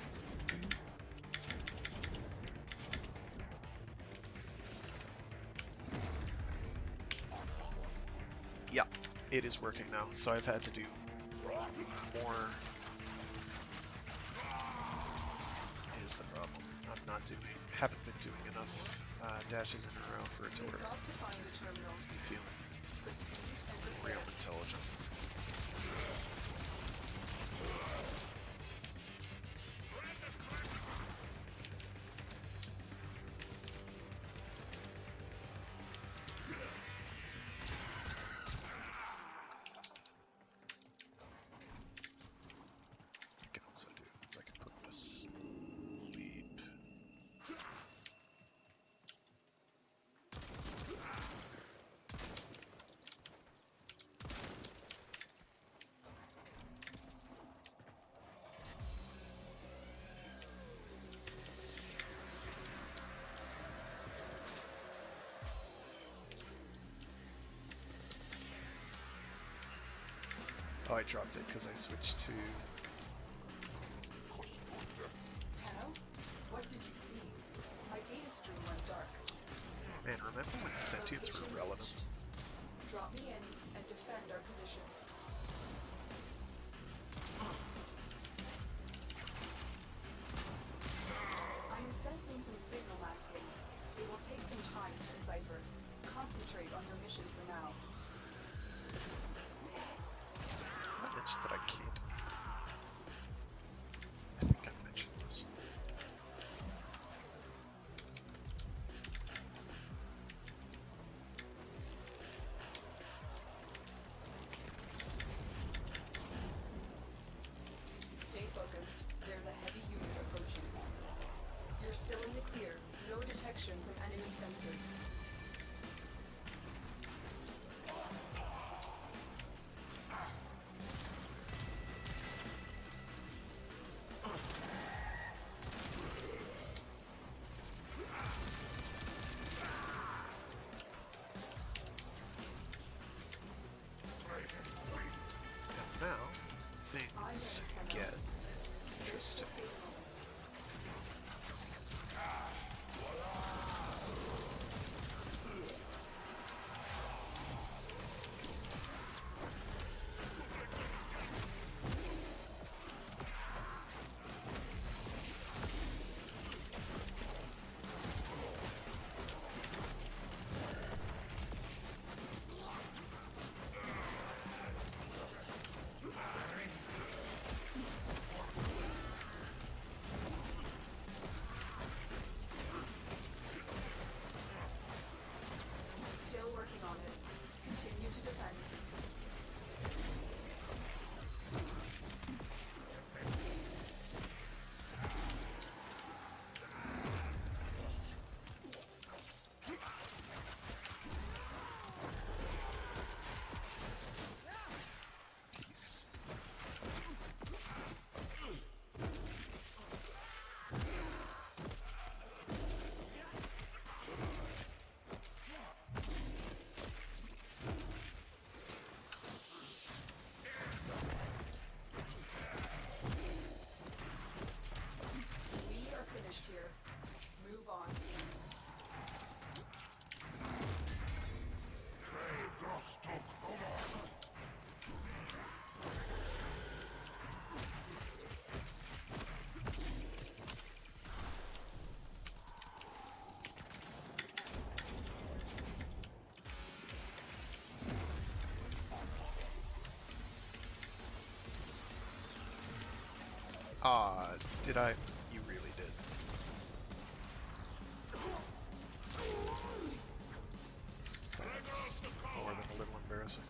Yep, it is working now. So I've had to do more. Is the problem? Haven't been doing enough dashes in a row for it to work. Got to find the terminal. Makes me feel Proceed and real prepare. intelligent. I can also do is I can put him to sleep. Oh, I dropped it because I switched to. Tano, what did you see? My data stream went dark. Man, remember when sentients were Location relevant? reached. Drop me in and defend our position. I am sensing some signal masking. It will take some time to decipher. Concentrate on your mission for now. I mentioned that I can't. I think I mentioned this. Stay focused. There's a heavy unit approaching. You're still in the clear. No detection from enemy sensors. And now, things get interesting. Did I? You really did. That's more than a little embarrassing.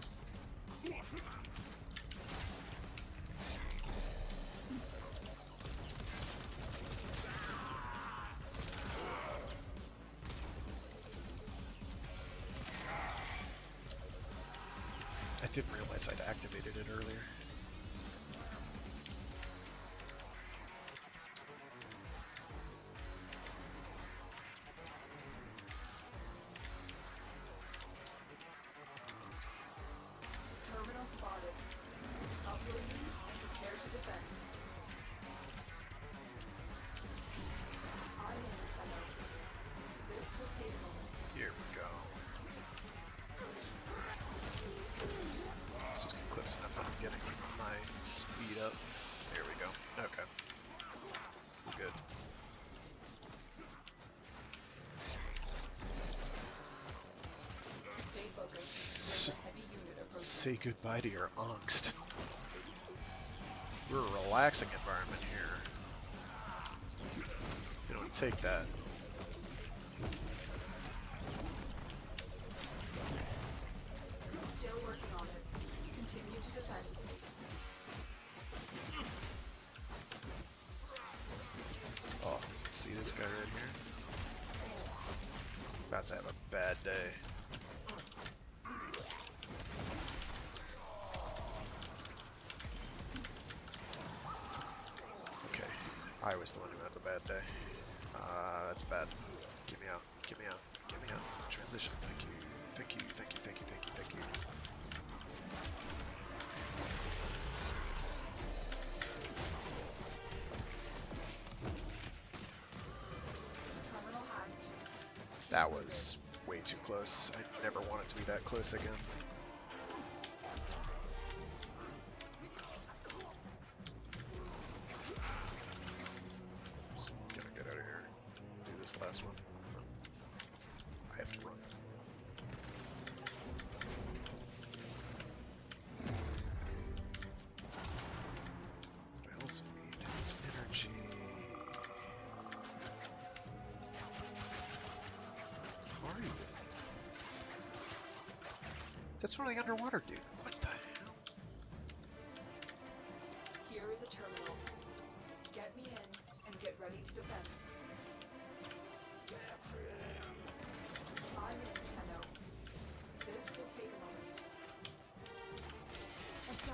I didn't realize I'd activated it earlier. Terminal spotted. Uploading and prepare to defend. I'm in, Tenno. This will take a moment. Here we go. Let's just get close enough that I'm getting my speed up. There we go. Okay. We're good. Stay focused. There's a heavy unit approaching. Say goodbye to your angst. We're a relaxing environment here. You don't take that. Still working on it. Continue to defend. Oh, see this guy right here? About to have a bad day. Okay, I was the one who had the bad day. That's bad. Get me out. Get me out. Get me out. Transition. Thank you. Thank you. Thank you. Thank you. Thank you. Thank you. Terminal hacked. That was way too close. I never want it to be that close again. Just gonna get out of here. Do this last one. I have to run. What I also need is energy. How are you? That's what I underwater do. What the hell? Here is a terminal. Get me in and get ready to defend. I'm in, Tenno. This will take a moment. Let's go.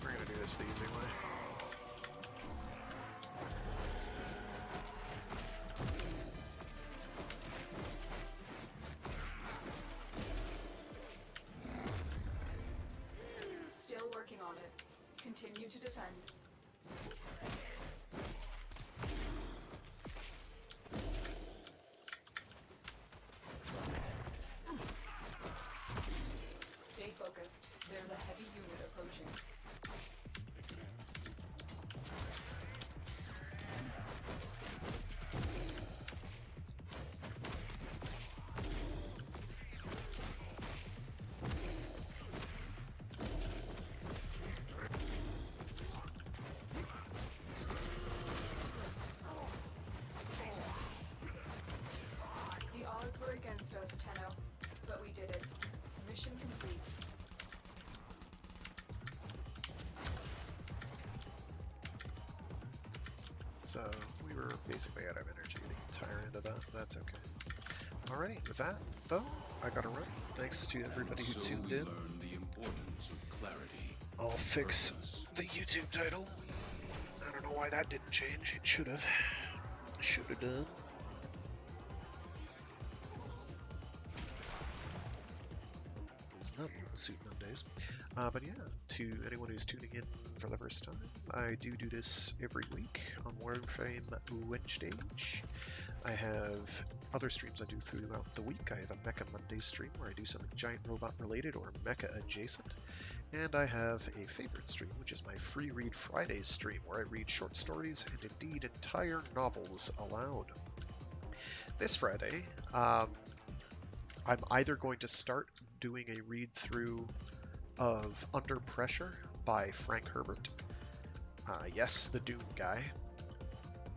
We're gonna do this the easy way. Still working on it. Continue to defend. Stay focused. There's a heavy unit approaching. The odds were against us, Tenno, but we did it. Mission complete. So we were basically out of energy the entire end of that. That's okay. Alrighty, with that, though, I gotta run. Thanks to everybody who So tuned we in. learn the importance of clarity. I'll fix purpose, the YouTube title. I don't know why that didn't change. It should have. Should have done. It's not Suit Mondays. But yeah, to anyone who's tuning in for the first time, I do this every week on Warframe Wednesdays. I have other streams I do throughout the week. I have a Mecha Monday stream where I do something giant robot related or mecha adjacent. And I have a favorite stream, which is my Free Read Fridays stream, where I read short stories and indeed entire novels aloud. This Friday, I'm either going to start doing a read through of Under Pressure by Frank Herbert. Yes, the Dune guy.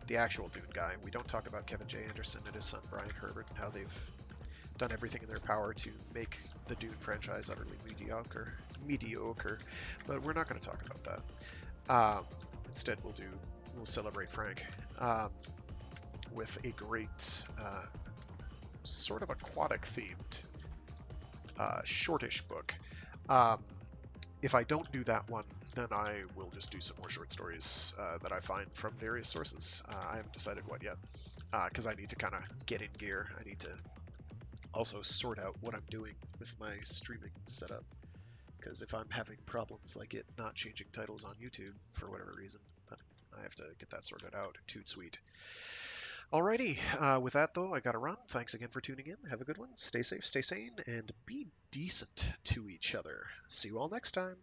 The actual Dune guy. We don't talk about Kevin J. Anderson and his son Brian Herbert and how they've done everything in their power to make the Dune franchise utterly mediocre. But we're not going to talk about that. Instead, we'll celebrate Frank with a great sort of aquatic themed shortish book. If I don't do that one, then I will just do some more short stories that I find from various sources. I haven't decided what yet, because I need to kind of get in gear. I need to also sort out what I'm doing with my streaming setup, because if I'm having problems like it not changing titles on YouTube for whatever reason, then I have to get that sorted out. Toot sweet. Alrighty, with that though, I gotta run. Thanks again for tuning in. Have a good one. Stay safe, stay sane, and be decent to each other. See you all next time.